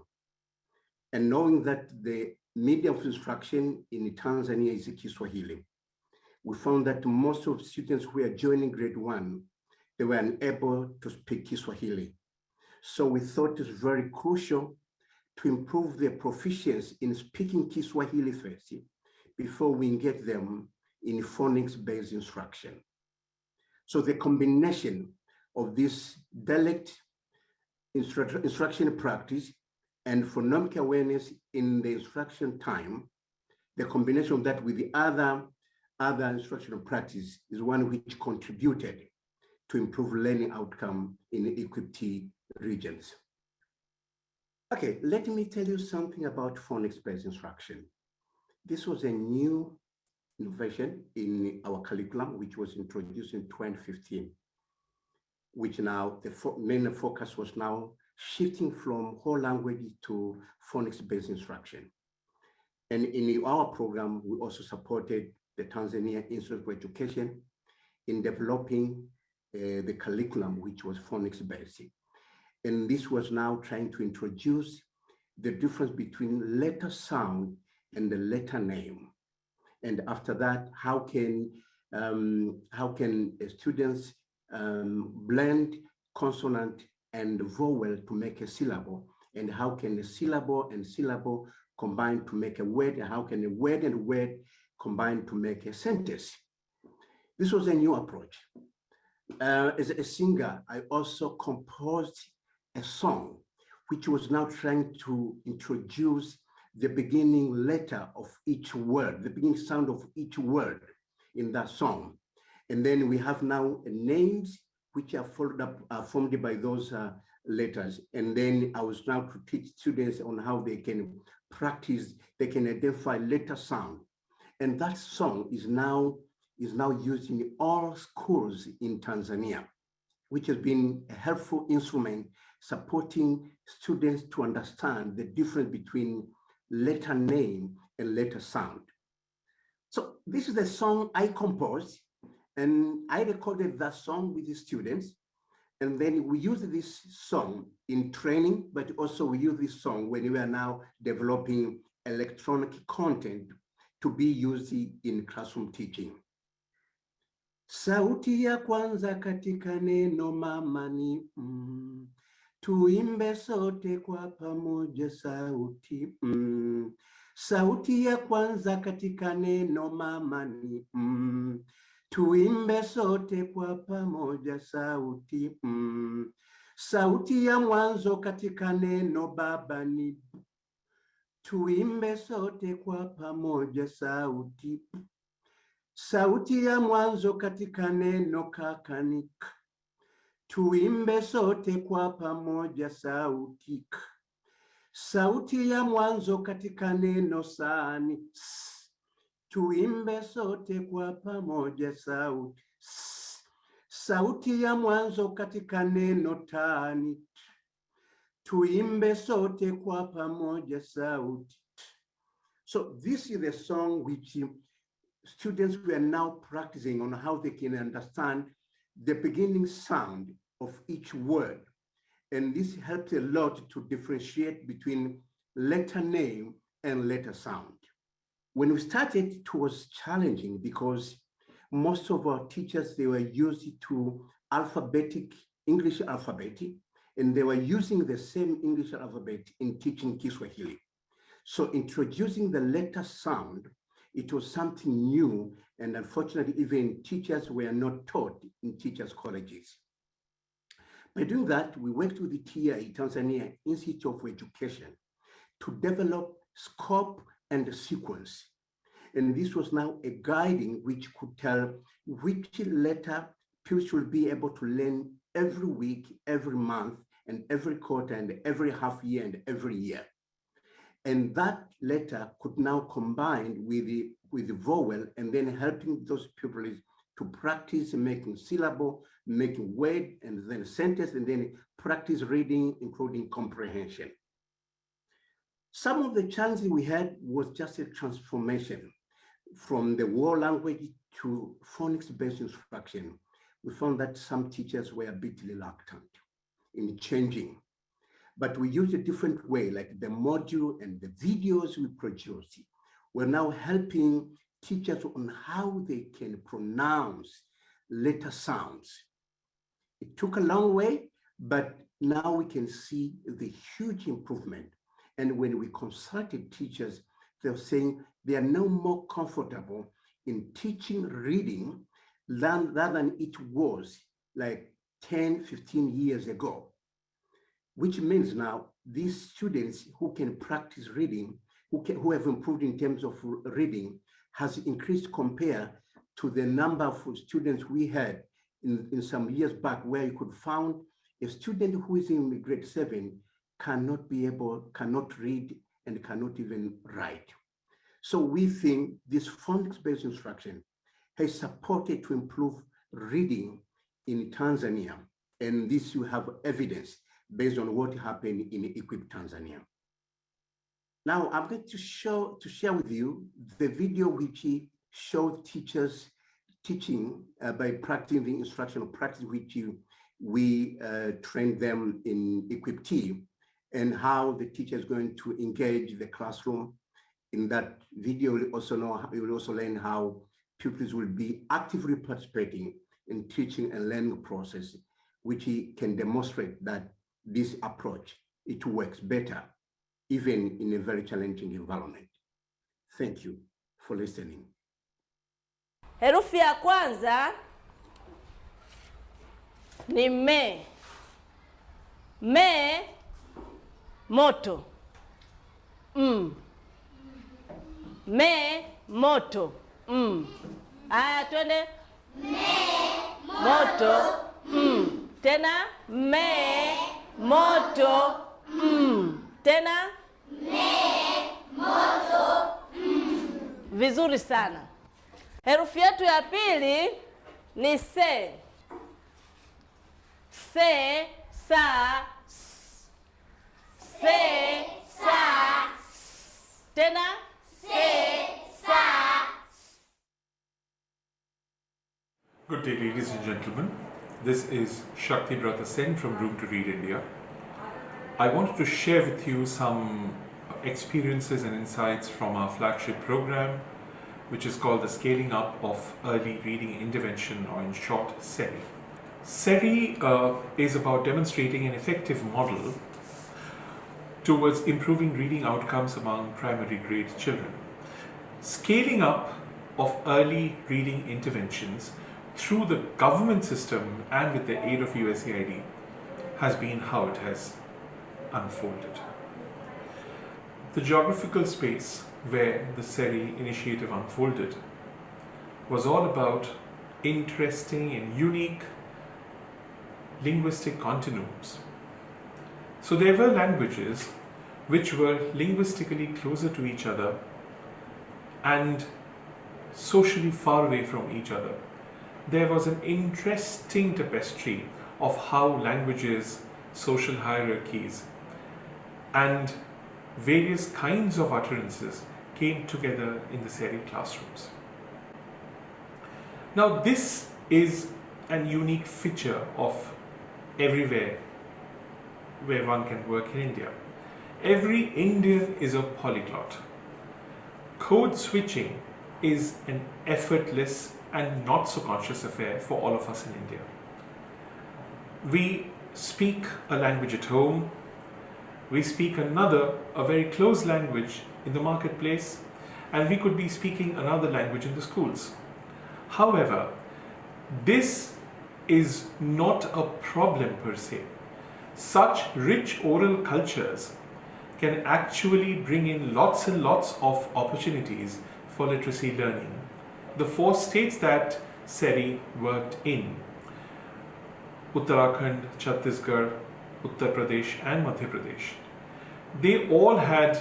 And knowing that the medium of instruction in Tanzania is Kiswahili, we found that most of students who are joining grade 1, they were unable to speak Kiswahili. So we thought it was very crucial to improve their proficiency in speaking Kiswahili first, before we engage them in phonics-based instruction. So the combination of this dialect instruction practice and phonemic awareness in the instruction time, the combination of that with the other instructional practice is one which contributed to improve learning outcome in the equipped regions. Okay, let me tell you something about phonics-based instruction. This was a new innovation in our curriculum, which was introduced in 2015, which now the main focus was now shifting from whole language to phonics-based instruction. And in our program, we also supported the Tanzania Institute for Education in developing the curriculum, which was phonics-based. And this was now trying to introduce the difference between letter sound and the letter name. And after that, how can students blend consonant and vowel to make a syllable? And how can a syllable and syllable combine to make a word? And how can a word and word combine to make a sentence? This was a new approach. As a singer, I also composed a song which was now trying to introduce the beginning letter of each word, the beginning sound of each word in that song. And then we have now names which are formed by those letters. And then I was now to teach students on how they can practice, they can identify letter sound. And that song is now used in all schools in Tanzania, which has been a helpful instrument supporting students to understand the difference between letter name and letter sound. So this is the song I composed, and I recorded that song with the students. And then we use this song in training, but also we use this song when we are now developing electronic content to be used in classroom teaching. Sauti ya kwanza katika neno mama ni tuimbe sote kwa pamoja sauti Sauti ya kwanza katika neno mama ni tuimbe sote kwa pamoja sauti Sauti ya mwanzo katika neno baba ni tuimbe sote kwa pamoja sauti Sauti ya mwanzo katika neno kaka ni k. Tuimbe sote kwa pamoja sauti k. Sauti ya mwanzo katika neno saa ni s. Tuimbe sote kwa pamoja sauti s. Sauti ya mwanzo katika neno taa ni t. Tuimbe sote kwa pamoja sauti t. So this is the song which students were now practicing on how they can understand the beginning sound of each word. And this helps a lot to differentiate between letter name and letter sound. When we started, it was challenging because most of our teachers, they were used to English alphabet, and they were using the same English alphabet in teaching Kiswahili. So introducing the letter sound, it was something new, and unfortunately, even teachers were not taught in teachers' colleges. By doing that, we worked with the TI, Tanzania Institute of Education, to develop scope and sequence. And this was now a guiding which could tell which letter pupils will be able to learn every week, every month, and every quarter, and every half year, and every year. And that letter could now combine with the vowel, and then helping those pupils to practice making syllable, making word, and then sentence, and then practice reading, including comprehension. Some of the challenges we had was just a transformation from the whole language to phonics-based instruction. We found that some teachers were a bit reluctant in changing. But we used a different way, like the module and the videos we produced. We're now helping teachers on how they can pronounce letter sounds. It took a long way, but now we can see the huge improvement. And when we consulted teachers, they're saying they are no more comfortable in teaching reading than it was like 10, 15 years ago. which means now these students who can practice reading, who have improved in terms of reading, has increased compared to the number of students we had in some years back, where you could find a student who is in grade 7 cannot read and cannot even write. So we think this phonics-based instruction has supported to improve reading in Tanzania. And this you have evidence based on what happened in Equip Tanzania. Now I'm going to share with you the video which showed teachers teaching by practicing the instructional practice which we trained them in Equip T, and how the teacher is going to engage the classroom. In that video, you will also learn how pupils will be actively participating in teaching and learning process, which can demonstrate that this approach, it works better, even in a very challenging environment. Thank you for listening. Herufi ya kwanza ni me. Me, moto. Me, moto. Aya, twende. Me, moto. Tena. Me, moto. Tena. Me, moto. Vizuri sana. Herufi yetu ya pili ni se. Se, sa, s. Se, sa, s. Tena. Se, sa. Good day, ladies and gentlemen. This is Shakti Brata Sen from Room to Read India. I wanted to share with you some experiences and insights from our flagship program, which is called the Scaling Up of Early Reading Intervention, or in short, SERI. SERI is about demonstrating an effective model towards improving reading outcomes among primary grade children. Scaling up of early reading interventions through the government system and with the aid of USAID has been how it has unfolded. The geographical space where the SERI initiative unfolded was all about interesting and unique linguistic continuums. So there were languages which were linguistically closer to each other and socially far away from each other. There was an interesting tapestry of how languages, social hierarchies, and various kinds of utterances came together in the SERI classrooms. Now this is an unique feature of everywhere where one can work in India. Every Indian is a polyglot. Code switching is an effortless and not so conscious affair for all of us in India. We speak a language at home, we speak another, a very close language in the marketplace, and we could be speaking another language in the schools. However, this is not a problem per se. Such rich oral cultures can actually bring in lots and lots of opportunities for literacy learning. The 4 states that SERI worked in, Uttarakhand, Chhattisgarh, Uttar Pradesh and Madhya Pradesh, they all had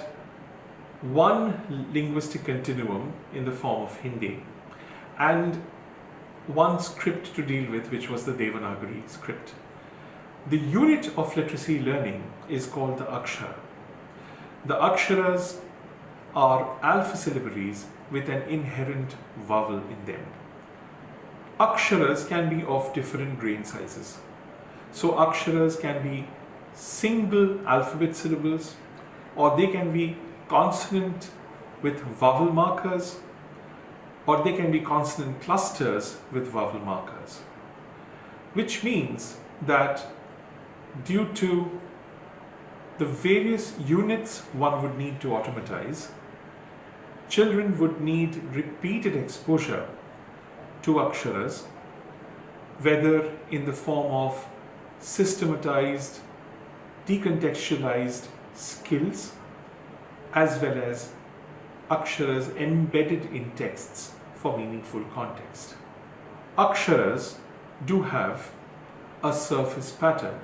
one linguistic continuum in the form of Hindi and one script to deal with, which was the Devanagari script. The unit of literacy learning is called the Akshara. The Aksharas are alpha-syllabaries with an inherent vowel in them. Aksharas can be of different grain sizes. So Aksharas can be single alphabet syllables, or they can be consonant with vowel markers, or they can be consonant clusters with vowel markers. Which means that due to the various units one would need to automatize, children would need repeated exposure to Aksharas, whether in the form of systematized decontextualized skills as well as aksharas embedded in texts for meaningful context. Aksharas do have a surface pattern.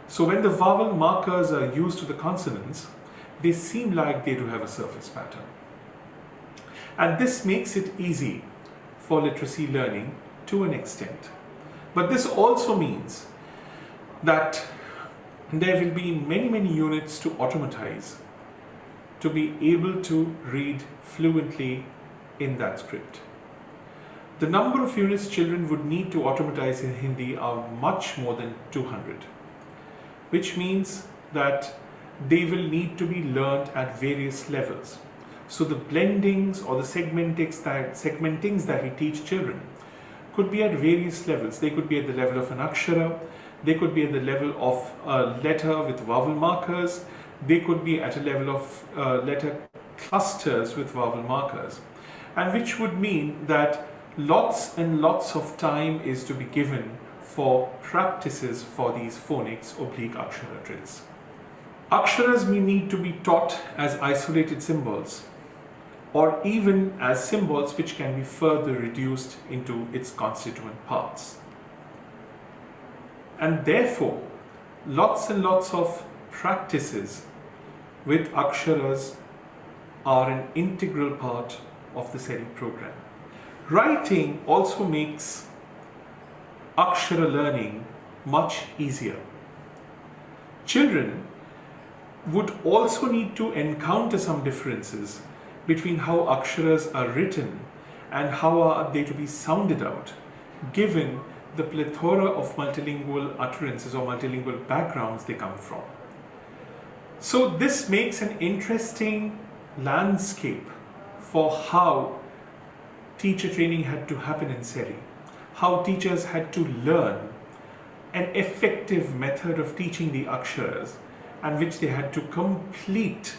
So when the vowel markers are used to the consonants, they seem like they do have a surface pattern. And this makes it easy for literacy learning to an extent. But this also means that there will be many units to automatize to be able to read fluently in that script. The number of units children would need to automatize in Hindi are much more than 200, which means that they will need to be learned at various levels. So the blendings or the segmentings that we teach children could be at various levels. They could be at the level of an akshara, they could be at the level of a letter with vowel markers, they could be at a level of letter clusters with vowel markers, and which would mean that lots and lots of time is to be given for practices for these phonics / akshara drills. Aksharas may need to be taught as isolated symbols or even as symbols which can be further reduced into its constituent parts. And therefore, lots and lots of practices with aksharas are an integral part of the SERI program. Writing also makes akshara learning much easier. Children would also need to encounter some differences between how aksharas are written and how are they to be sounded out, given the plethora of multilingual utterances or multilingual backgrounds they come from. So this makes an interesting landscape for how teacher training had to happen in SERI, how teachers had to learn an effective method of teaching the aksharas, and which they had to complete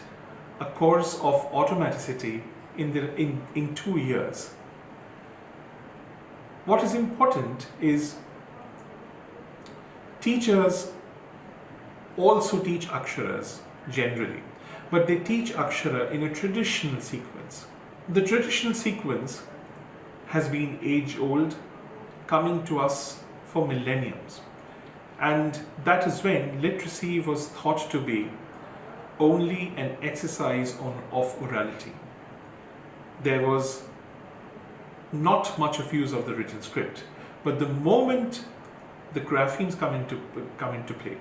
a course of automaticity in 2 years. What is important is teachers also teach aksharas generally, but they teach akshara in a traditional sequence. The traditional sequence has been age-old, coming to us for millenniums. And that is when literacy was thought to be only an exercise of orality. There was not much of use of the written script, but the moment the graphemes come into play,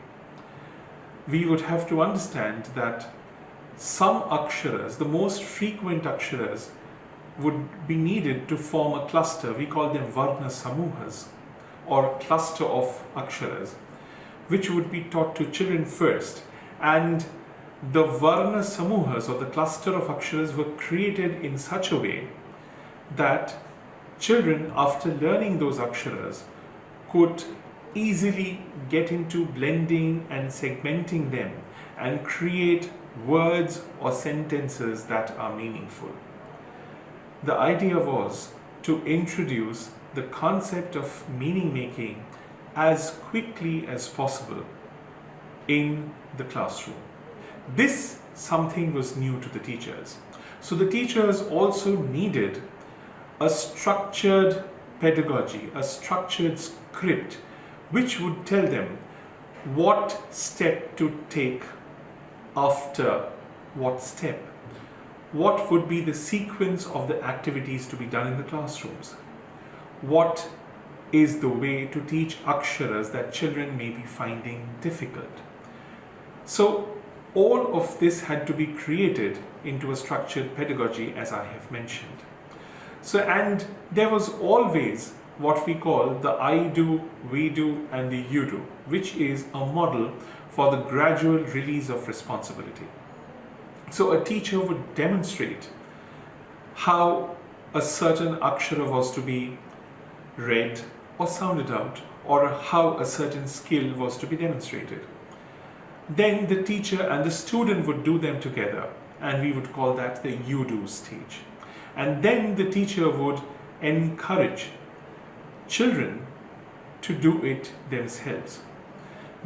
we would have to understand that some aksharas, the most frequent aksharas, would be needed to form a cluster. We call them varna samuhas, or cluster of aksharas, which would be taught to children first. And the varna samuhas, or the cluster of aksharas, were created in such a way that children, after learning those aksharas, could easily get into blending and segmenting them and create words or sentences that are meaningful. The idea was to introduce the concept of meaning making as quickly as possible in the classroom. This something was new to the teachers. So the teachers also needed a structured pedagogy, a structured script, which would tell them what step to take after what step. What would be the sequence of the activities to be done in the classrooms? What is the way to teach aksharas that children may be finding difficult? So all of this had to be created into a structured pedagogy, as I have mentioned. So, and there was always what we call the I do, we do, and the you do, which is a model for the gradual release of responsibility. So a teacher would demonstrate how a certain akshara was to be read or sounded out, or how a certain skill was to be demonstrated. Then the teacher and the student would do them together, and we would call that the you do stage. And then the teacher would encourage children to do it themselves.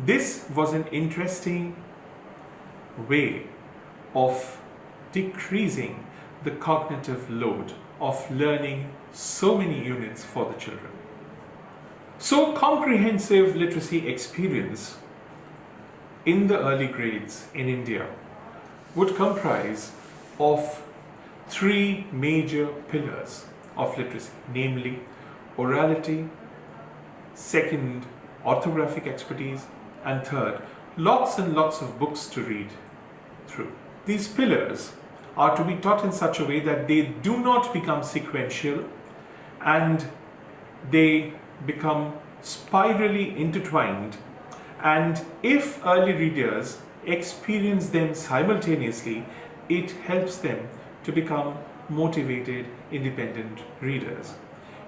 This was an interesting way of decreasing the cognitive load of learning so many units for the children. So comprehensive literacy experience in the early grades in India would comprise of 3 major pillars of literacy, namely orality, second, orthographic expertise, and third, lots and lots of books to read through. These pillars are to be taught in such a way that they do not become sequential and they become spirally intertwined, and if early readers experience them simultaneously, it helps them to become motivated, independent readers.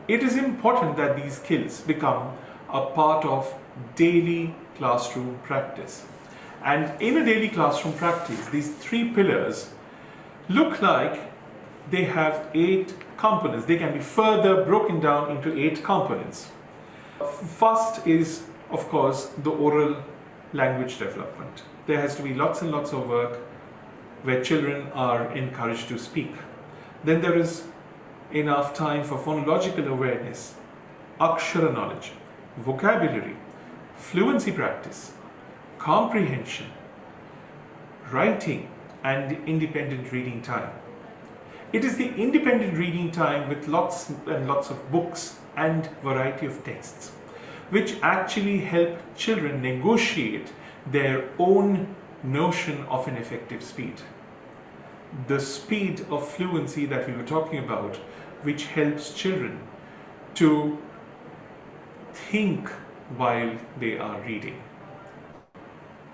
It is important that these skills become a part of daily classroom practice. And in a daily classroom practice, these 3 pillars look like they have 8 components. They can be further broken down into 8 components. First is, of course, the oral language development. There has to be lots and lots of work where children are encouraged to speak. Then there is enough time for phonological awareness, akshara knowledge, vocabulary, fluency practice, comprehension, writing, and independent reading time. It is the independent reading time with lots and lots of books and variety of texts, which actually help children negotiate their own notion of an effective speed. The speed of fluency that we were talking about, which helps children to think while they are reading.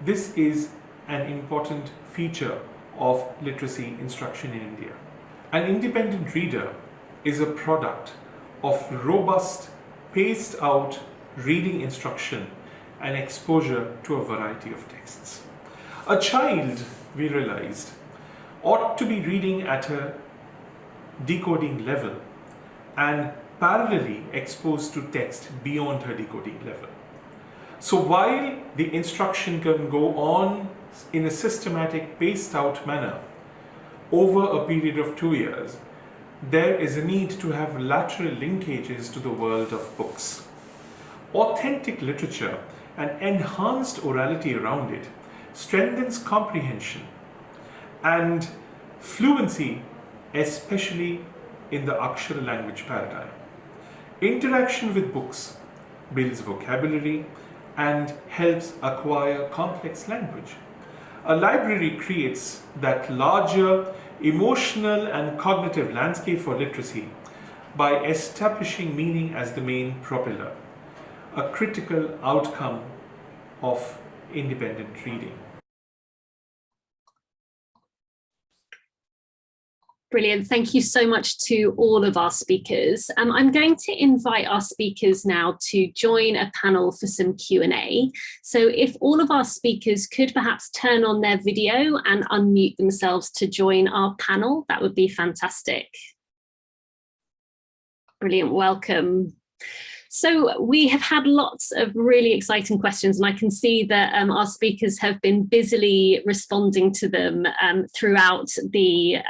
This is an important feature of literacy instruction in India. An independent reader is a product of robust, paced out reading instruction and exposure to a variety of texts. A child, we realized, ought to be reading at a decoding level and parallelly exposed to text beyond her decoding level. So while the instruction can go on in a systematic, paced out manner over a period of 2 years, there is a need to have lateral linkages to the world of books. Authentic literature and enhanced orality around it strengthens comprehension and fluency, especially in the Akshara language paradigm. Interaction with books builds vocabulary and helps acquire complex language. A library creates that larger emotional and cognitive landscape for literacy by establishing meaning as the main propeller, a critical outcome of independent reading. Brilliant. Thank you so much to all of our speakers. I'm going to invite our speakers now to join a panel for some Q&A. So if all of our speakers could perhaps turn on their video and unmute themselves to join our panel, that would be fantastic. Brilliant. Welcome. So we have had lots of really exciting questions, and I can see that our speakers have been busily responding to them throughout the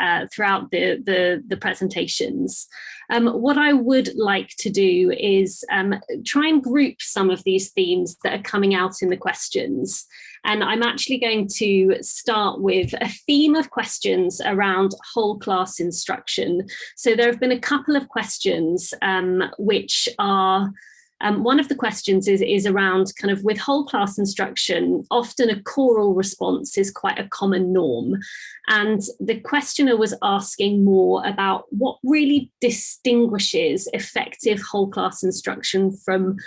presentations. What I would like to do is try and group some of these themes that are coming out in the questions. And I'm actually going to start with a theme of questions around whole class instruction. So there have been a couple of questions which are, one of the questions is around kind of with whole class instruction, often a choral response is quite a common norm. And the questioner was asking more about what really distinguishes effective whole class instruction from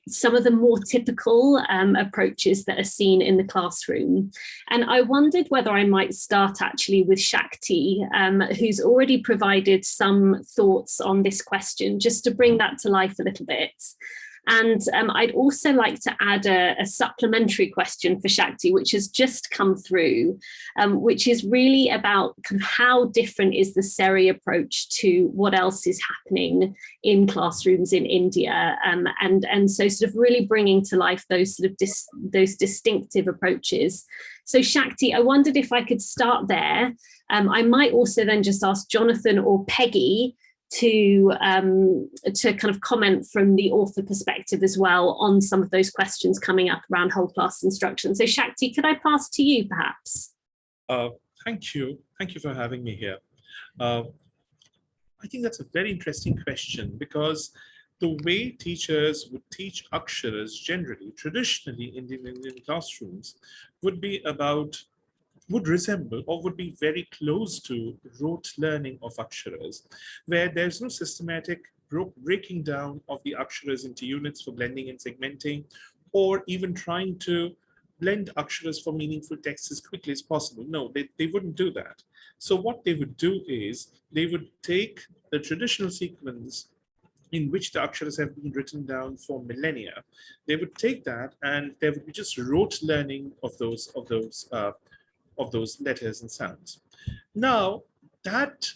some of the more typical approaches that are seen in the classroom. And I wondered whether I might start actually with Shakti, who's already provided some thoughts on this question, just to bring that to life a little bit. And I'd also like to add a supplementary question for Shakti, which has just come through, which is really about kind of how different is the SERI approach to what else is happening in classrooms in India, and so sort of really bringing to life those sort of those distinctive approaches. So Shakti, I wondered if I could start there. I might also then just ask Jonathan or Peggy to kind of comment from the author perspective as well on some of those questions coming up around whole class instruction. So Shakti, could I pass to you perhaps? Thank you. Thank you for having me here. I think that's a very interesting question, because the way teachers would teach aksharas generally, traditionally in the Indian classrooms, would resemble or would be very close to rote learning of aksharas, where there's no systematic breaking down of the aksharas into units for blending and segmenting, or even trying to blend aksharas for meaningful text as quickly as possible. No, they wouldn't do that. So what they would do is they would take the traditional sequence in which the aksharas have been written down for millennia. They would take that, and there would be just rote learning of those letters and sounds. Now, that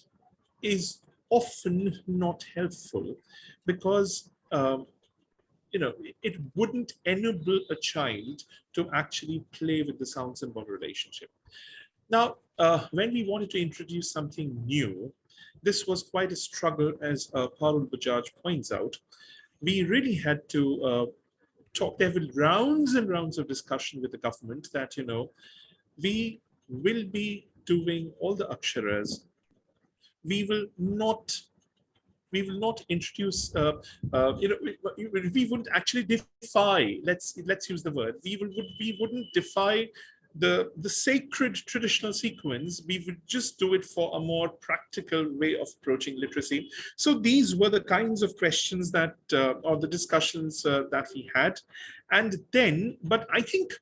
is often not helpful, because it wouldn't enable a child to actually play with the sound symbol relationship. Now, when we wanted to introduce something new, this was quite a struggle, as Parul Bajaj points out. We really had to there were rounds and rounds of discussion with the government that, we will be doing all the aksharas. We will not introduce, we wouldn't actually defy, let's use the word, we wouldn't defy the sacred traditional sequence. We would just do it for a more practical way of approaching literacy. So these were the kinds of questions that, or the discussions that we had. And then, but I think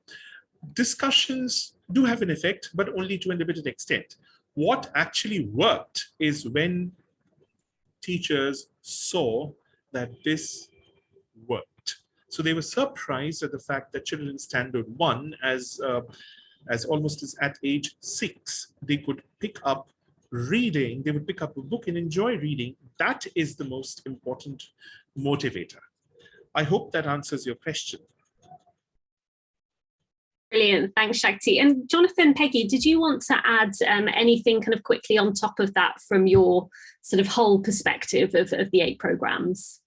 discussions do have an effect, but only to a limited extent. What actually worked is when teachers saw that this worked. So they were surprised at the fact that children in standard 1, as almost as at age 6, they could pick up reading, they would pick up a book and enjoy reading. That is the most important motivator. I hope that answers your question. Brilliant, thanks Shakti. And Jonathan, Peggy, did you want to add anything kind of quickly on top of that from your sort of whole perspective of the 8 programs?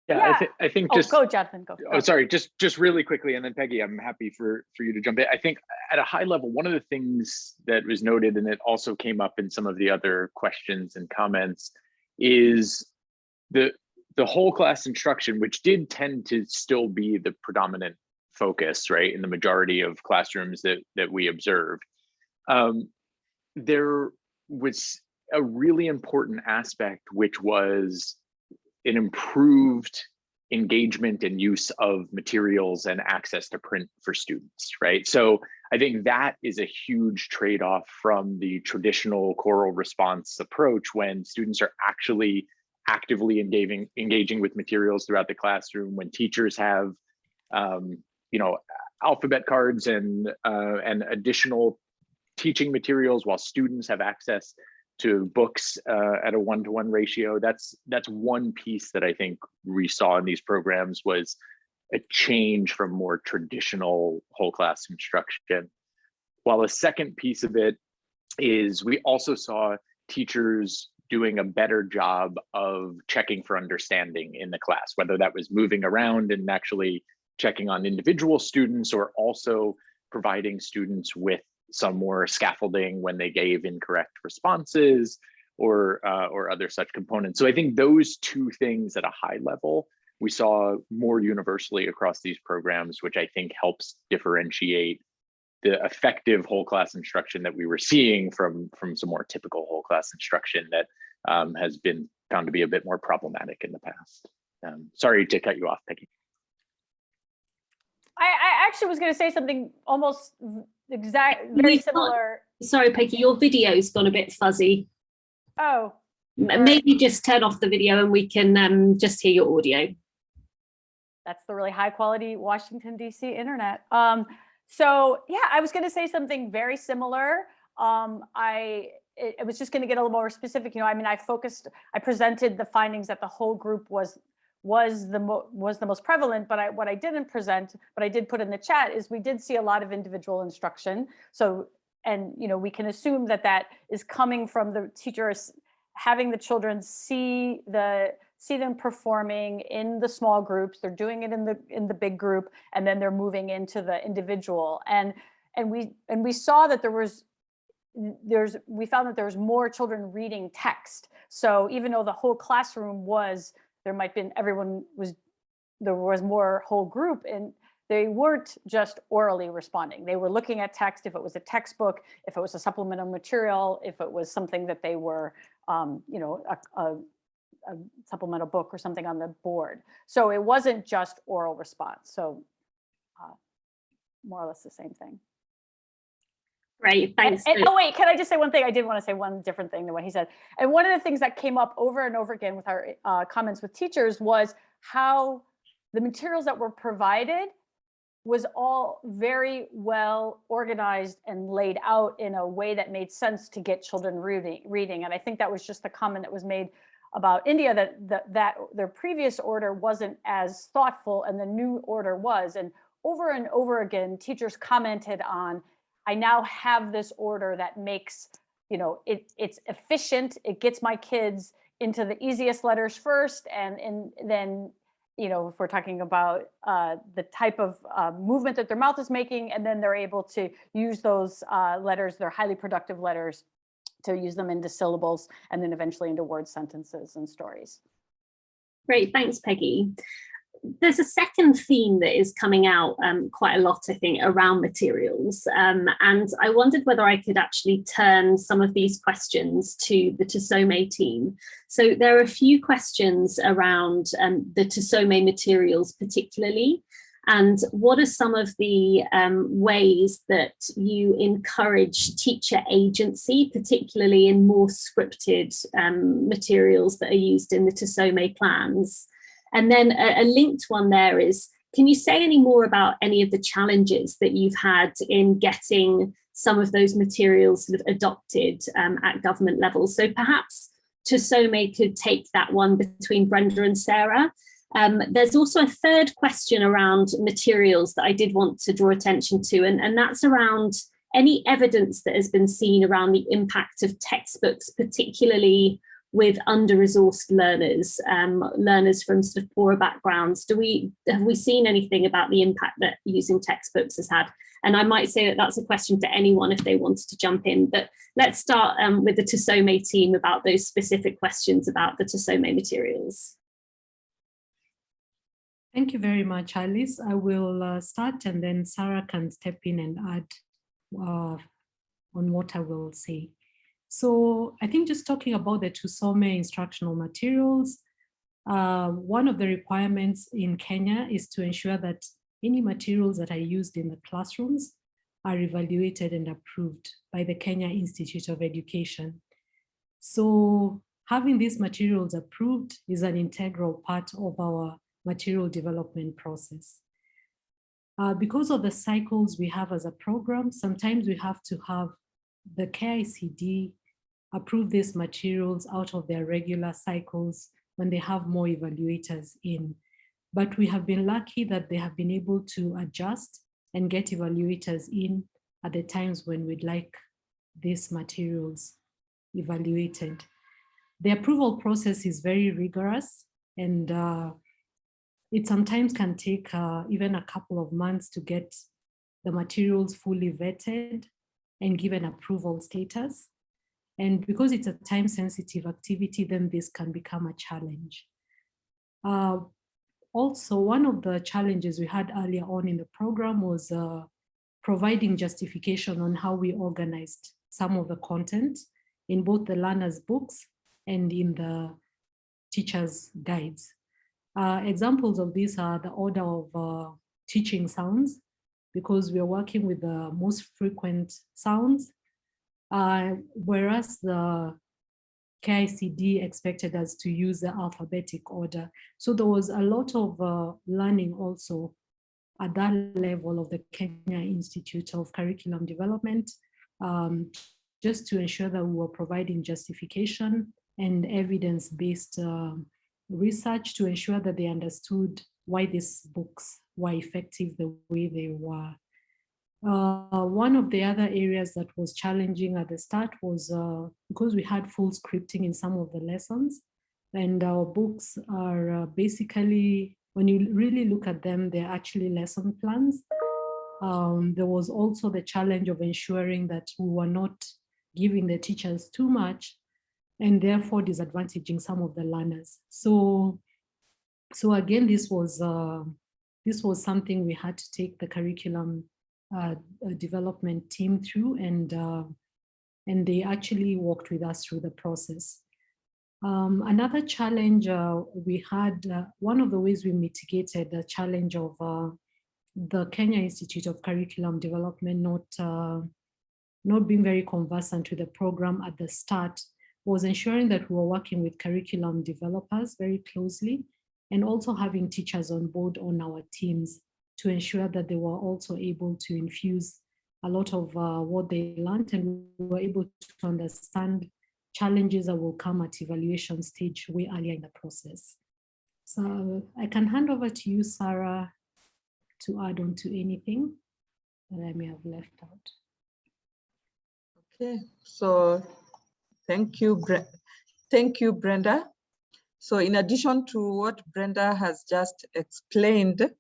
Yeah. I think just go, Jonathan, go. Oh, sorry, just really quickly, and then Peggy, I'm happy for you to jump in. I think at a high level, one of the things that was noted, and it also came up in some of the other questions and comments, is the whole class instruction, which did tend to still be the predominant focus, right, in the majority of classrooms that we observed. There was a really important aspect, which was an improved engagement and use of materials and access to print for students, right? So I think that is a huge trade-off from the traditional choral response approach, when students are actually actively engaging with materials throughout the classroom, when teachers have alphabet cards and additional teaching materials, while students have access to books at a 1-to-1 ratio. That's one piece that I think we saw in these programs, was a change from more traditional whole class instruction. While a second piece of it is we also saw teachers doing a better job of checking for understanding in the class, whether that was moving around and actually checking on individual students, or also providing students with some more scaffolding when they gave incorrect responses, or other such components. So I think those two things at a high level, we saw more universally across these programs, which I think helps differentiate the effective whole class instruction that we were seeing from some more typical whole class instruction that has been found to be a bit more problematic in the past. Sorry to cut you off, Peggy. I actually was going to say something almost very similar. Sorry, Peggy, your video's gone a bit fuzzy. Oh. Maybe just turn off the video and we can just hear your audio. That's the really high quality Washington, D.C. internet. So yeah, I was going to say something very similar. I was just going to get a little more specific. I mean, I presented the findings that the whole group was the most prevalent, but what I didn't present, but I did put in the chat, is we did see a lot of individual instruction. So, and we can assume that that is coming from the teachers having the children see them performing in the small groups. They're doing it in the big group, and then they're moving into the individual. And we saw that we found that there was more children reading text. So even though the whole classroom there was more whole group, and they weren't just orally responding. They were looking at text, if it was a textbook, if it was a supplemental material, if it was something that they were, a supplemental book or something on the board. So it wasn't just oral response. So more or less the same thing. Great, thanks. Oh wait, can I just say one thing? I did want to say one different thing than what he said. And one of the things that came up over and over again with our comments with teachers was how the materials that were provided was all very well organized and laid out in a way that made sense to get children reading. And I think that was just the comment that was made about India, that their previous order wasn't as thoughtful and the new order was. And over again, teachers commented on, I now have this order that makes, it's efficient. It gets my kids into the easiest letters first. And then, if we're talking about the type of movement that their mouth is making, and then they're able to use those letters, they're highly productive letters, to use them into syllables, and then eventually into word sentences and stories. Great, thanks, Peggy. There's a second theme that is coming out quite a lot, I think, around materials. And I wondered whether I could actually turn some of these questions to the Tusome team. So there are a few questions around the Tusome materials particularly. And what are some of the ways that you encourage teacher agency, particularly in more scripted materials that are used in the Tusome plans? And then a linked one there is, can you say any more about any of the challenges that you've had in getting some of those materials sort of adopted at government levels? So perhaps Tusome could take that one between Brenda and Sarah. There's also a third question around materials that I did want to draw attention to, and that's around any evidence that has been seen around the impact of textbooks, particularly with under-resourced learners, learners from sort of poorer backgrounds. Have we seen anything about the impact that using textbooks has had? And I might say that that's a question to anyone if they wanted to jump in, but let's start with the Tusome team about those specific questions about the Tusome materials. Thank you very much, Alice. I will start, and then Sarah can step in and add on what I will say. So I think just talking about the Tusome instructional materials, one of the requirements in Kenya is to ensure that any materials that are used in the classrooms are evaluated and approved by the Kenya Institute of Education. So having these materials approved is an integral part of our material development process. Because of the cycles we have as a program, sometimes we have to have the KICD approve these materials out of their regular cycles when they have more evaluators in. But we have been lucky that they have been able to adjust and get evaluators in at the times when we'd like these materials evaluated. The approval process is very rigorous, and it sometimes can take even a couple of months to get the materials fully vetted and given approval status. And because it's a time-sensitive activity, then this can become a challenge. Also, one of the challenges we had earlier on in the program was providing justification on how we organized some of the content in both the learners' books and in the teachers' guides. Examples of these are the order of teaching sounds, because we are working with the most frequent sounds, whereas the KICD expected us to use the alphabetic order. So there was a lot of learning also at that level of the Kenya Institute of Curriculum Development, just to ensure that we were providing justification and evidence-based research to ensure that they understood why these books were effective the way they were. One of the other areas that was challenging at the start was because we had full scripting in some of the lessons, and our books are basically, when you really look at them, they're actually lesson plans. There was also the challenge of ensuring that we were not giving the teachers too much and therefore disadvantaging some of the learners. So again, this was something we had to take the curriculum development team through, and they actually worked with us through the process. Another challenge we had, one of the ways we mitigated the challenge of the Kenya Institute of Curriculum Development not being very conversant with the program at the start, was ensuring that we were working with curriculum developers very closely, and also having teachers on board on our teams to ensure that they were also able to infuse a lot of what they learned, and we were able to understand challenges that will come at evaluation stage way earlier in the process. So I can hand over to you, Sarah, to add on to anything that I may have left out. Okay, so thank you, Brenda. So in addition to what Brenda has just explained,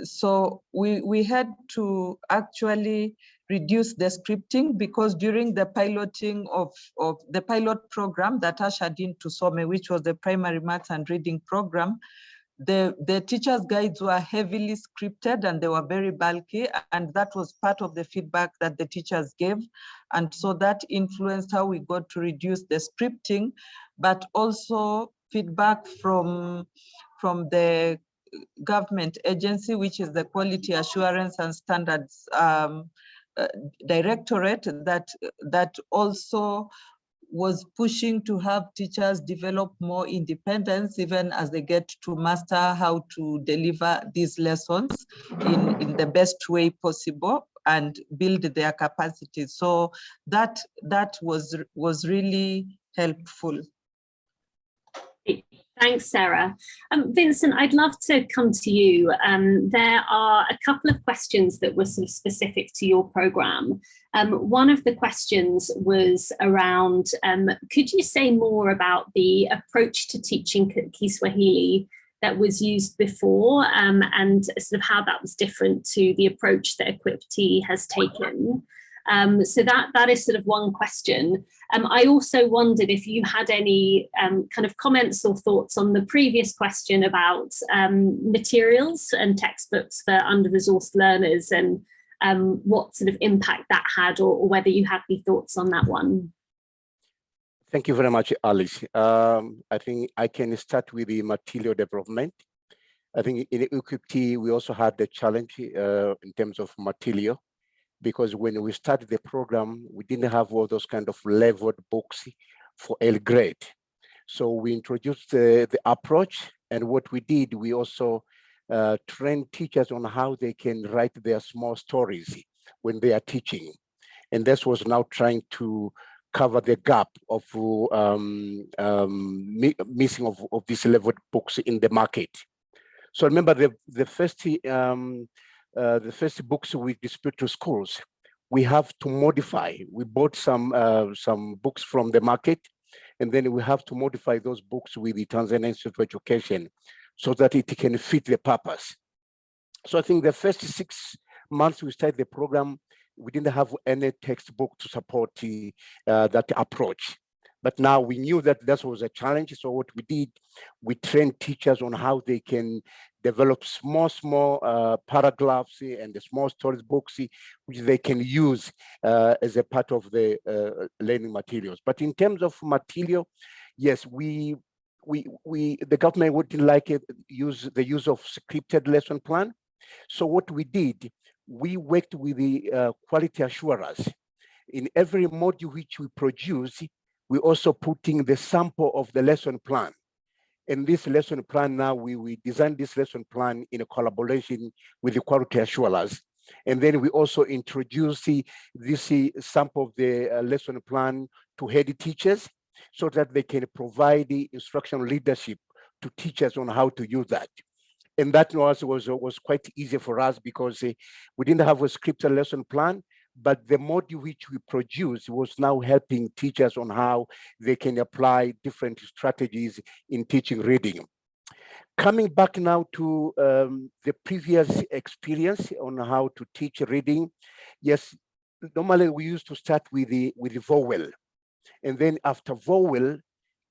so we had to actually reduce the scripting, because during the piloting of the pilot program that ushered into Tusome, which was the primary maths and reading program, the teachers' guides were heavily scripted and they were very bulky, and that was part of the feedback that the teachers gave. And so that influenced how we got to reduce the scripting, but also feedback from the government agency, which is the Quality Assurance and Standards Directorate, that also was pushing to have teachers develop more independence, even as they get to master how to deliver these lessons in the best way possible and build their capacity. So that was really helpful. Thanks, Sarah. Vincent, I'd love to come to you. There are a couple of questions that were sort of specific to your programme. One of the questions was around, could you say more about the approach to teaching Kiswahili that was used before, and sort of how that was different to the approach that Equipty has taken? So that is sort of one question. I also wondered if you had any kind of comments or thoughts on the previous question about materials and textbooks for under-resourced learners, and what sort of impact that had, or whether you have any thoughts on that one. Thank you very much, Alice. I think I can start with the material development. I think in Equipty, we also had the challenge in terms of material, because when we started the program, we didn't have all those kind of leveled books for L grade. So we introduced the approach, and what we did, we also trained teachers on how they can write their small stories when they are teaching. And this was now trying to cover the gap of missing of these leveled books in the market. So remember the first books we distribute to schools, we have to modify. We bought some books from the market, and then we have to modify those books with the Tanzania Institute of Education so that it can fit the purpose. So I think the first 6 months we started the program, we didn't have any textbook to support that approach. But now we knew that that was a challenge. So what we did, we trained teachers on how they can develop small paragraphs and the small stories books, which they can use as a part of the learning materials. But in terms of material, yes, the government wouldn't like the use of scripted lesson plan. So what we did, we worked with the quality assurers. In every module which we produce, we also putting the sample of the lesson plan. And this lesson plan now, we designed this lesson plan in a collaboration with the quality assurers. And then we also introduce this sample of the lesson plan to head teachers so that they can provide the instructional leadership to teachers on how to use that. And that was quite easy for us because we didn't have a scripted lesson plan, but the module which we produced was now helping teachers on how they can apply different strategies in teaching reading. Coming back now to the previous experience on how to teach reading, yes, normally we used to start with the vowel. And then after vowel,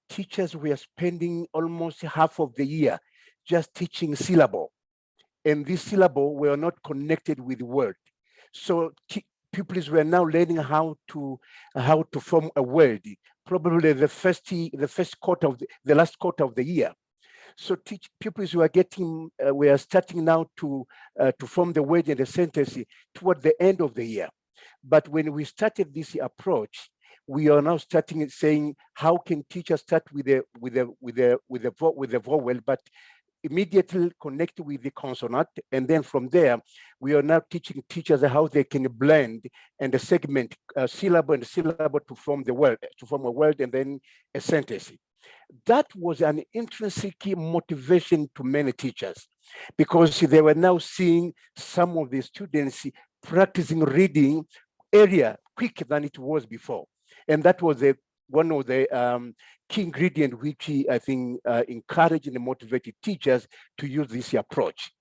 teachers were spending almost half of the year just teaching syllable. And this syllable were not connected with word. So pupils were now learning how to form a word, probably the last quarter of the year. So pupils were starting now to form the word and the sentence toward the end of the year. But when we started this approach, we are now starting saying, how can teachers start with the vowel, but immediately connect with the consonant, and then from there we are now teaching teachers how they can blend and segment syllable and syllable to form a word and then a sentence. That was an intrinsic motivation to many teachers because they were now seeing some of the students practicing reading earlier, quicker than it was before, and that was one of the key ingredients which I think encouraged and motivated teachers to use this approach.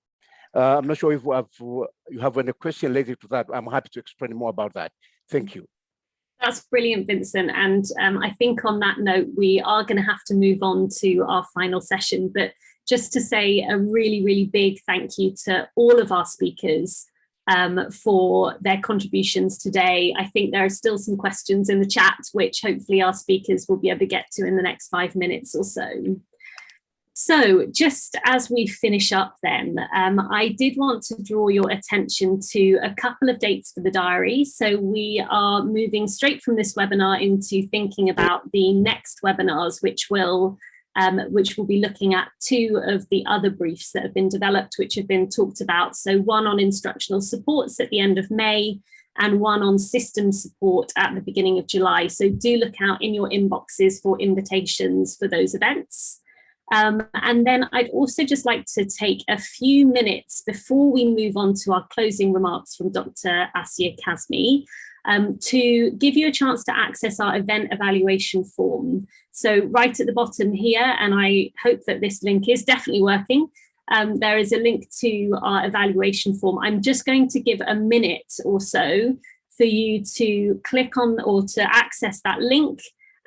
I'm not sure if you have any question related to that. I'm happy to explain more about that. Thank you. That's brilliant, Vincent. And I think on that note, we are going to have to move on to our final session. But just to say a really, really big thank you to all of our speakers for their contributions today. I think there are still some questions in the chat, which hopefully our speakers will be able to get to in the next 5 minutes or so. So just as we finish up then, I did want to draw your attention to a couple of dates for the diary. So we are moving straight from this webinar into thinking about the next webinars, which will be looking at 2 of the other briefs that have been developed, which have been talked about. So one on instructional supports at the end of May, and one on system support at the beginning of July. So do look out in your inboxes for invitations for those events. And then I'd also just like to take a few minutes before we move on to our closing remarks from Dr. Asya Kazmi to give you a chance to access our event evaluation form. So right at the bottom here, and I hope that this link is definitely working, there is a link to our evaluation form. I'm just going to give a minute or so for you to click on or to access that link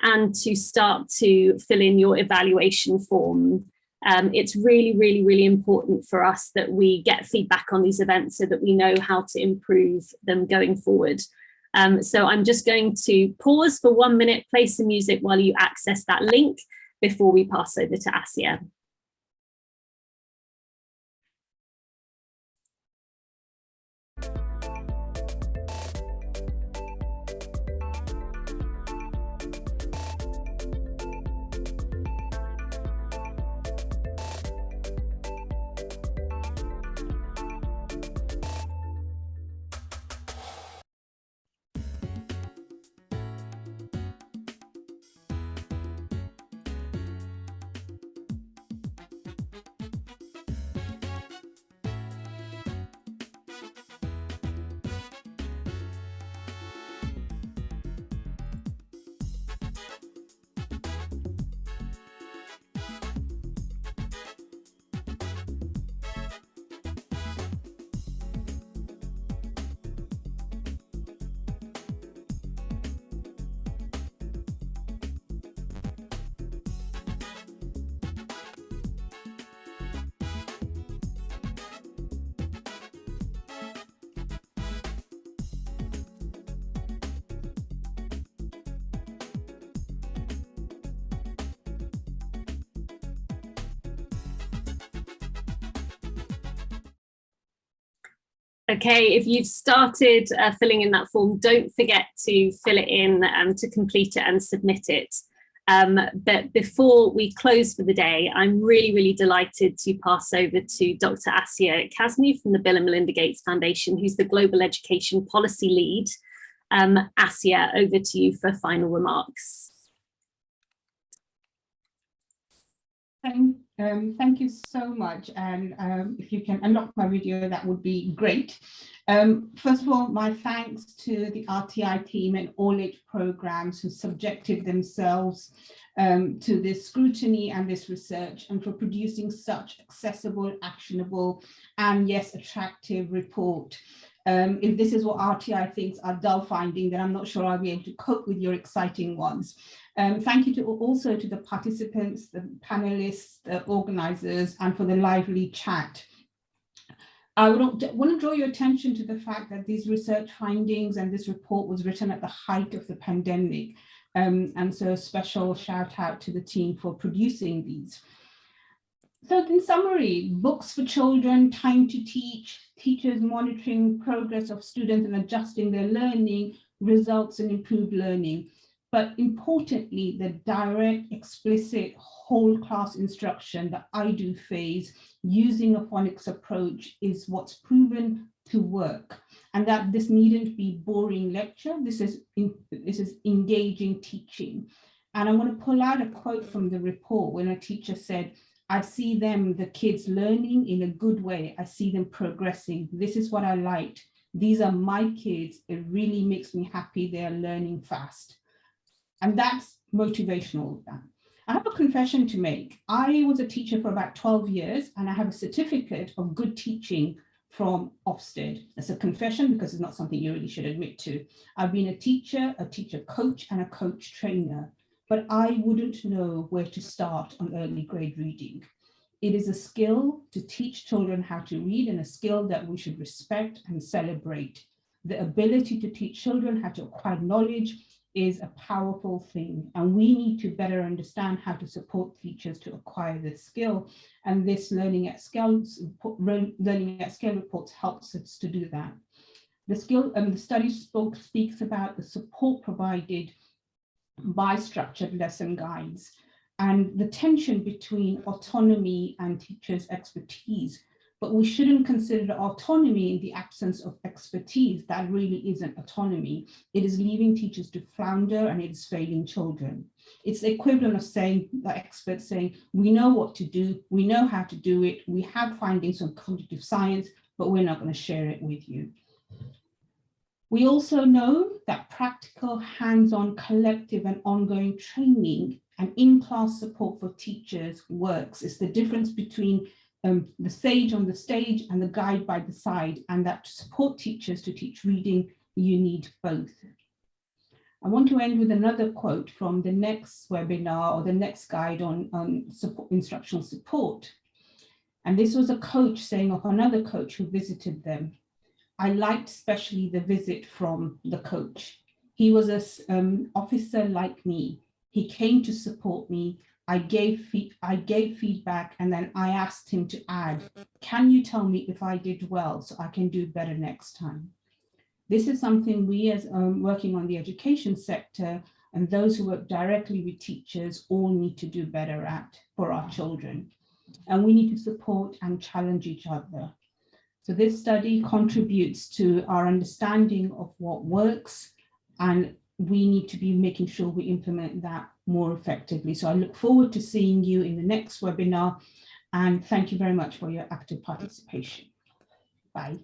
and to start to fill in your evaluation form. It's really, really, really important for us that we get feedback on these events so that we know how to improve them going forward. So I'm just going to pause for 1 minute, play some music while you access that link before we pass over to Asya. Okay, if you've started filling in that form, don't forget to fill it in and to complete it and submit it. But before we close for the day, I'm really delighted to pass over to Dr. Assia Kazmi from the Bill and Melinda Gates Foundation, who's the Global Education Policy Lead. Assia, over to you for final remarks. Thank you so much, and if you can unlock my video, that would be great. First of all, my thanks to the RTI team and all 8 programs who subjected themselves to this scrutiny and this research, and for producing such accessible, actionable, and yes, attractive report. If this is what RTI thinks are dull findings, then I'm not sure I'll be able to cope with your exciting ones. Thank you also to the participants, the panelists, the organizers, and for the lively chat. I want to draw your attention to the fact that these research findings and this report was written at the height of the pandemic. And so a special shout out to the team for producing these. So in summary, books for children, time to teach, teachers monitoring progress of students and adjusting their learning results in improved learning. But importantly, the direct, explicit, whole class instruction, the I do phase, using a phonics approach is what's proven to work. And that this needn't be boring lecture, this is engaging teaching. And I want to pull out a quote from the report when a teacher said, I see them, the kids, learning in a good way. I see them progressing. This is what I liked. These are my kids. It really makes me happy they are learning fast. And that's motivational. I have a confession to make. I was a teacher for about 12 years, and I have a certificate of good teaching from Ofsted. It's a confession because it's not something you really should admit to. I've been a teacher coach, and a coach trainer, but I wouldn't know where to start on early grade reading. It is a skill to teach children how to read, and a skill that we should respect and celebrate. The ability to teach children how to acquire knowledge is a powerful thing, and we need to better understand how to support teachers to acquire this skill. And this learning at scale reports helps us to do that. The study speaks about the support provided by structured lesson guides and the tension between autonomy and teachers' expertise. But we shouldn't consider autonomy in the absence of expertise. That really isn't autonomy. It is leaving teachers to flounder, and it is failing children. It's the equivalent of saying, the experts saying, we know what to do, we know how to do it, we have findings on cognitive science, but we're not going to share it with you. We also know that practical, hands-on, collective, and ongoing training and in-class support for teachers works. It's the difference between the sage on the stage and the guide by the side, and that to support teachers to teach reading, you need both. I want to end with another quote from the next webinar or the next guide on instructional support. And this was a coach saying of another coach who visited them. I liked especially the visit from the coach. He was an officer like me. He came to support me. I gave feedback, and then I asked him to add, can you tell me if I did well so I can do better next time? This is something we as working on the education sector and those who work directly with teachers all need to do better at for our children. And we need to support and challenge each other. So this study contributes to our understanding of what works, and we need to be making sure we implement that more effectively. So I look forward to seeing you in the next webinar, and thank you very much for your active participation. Bye.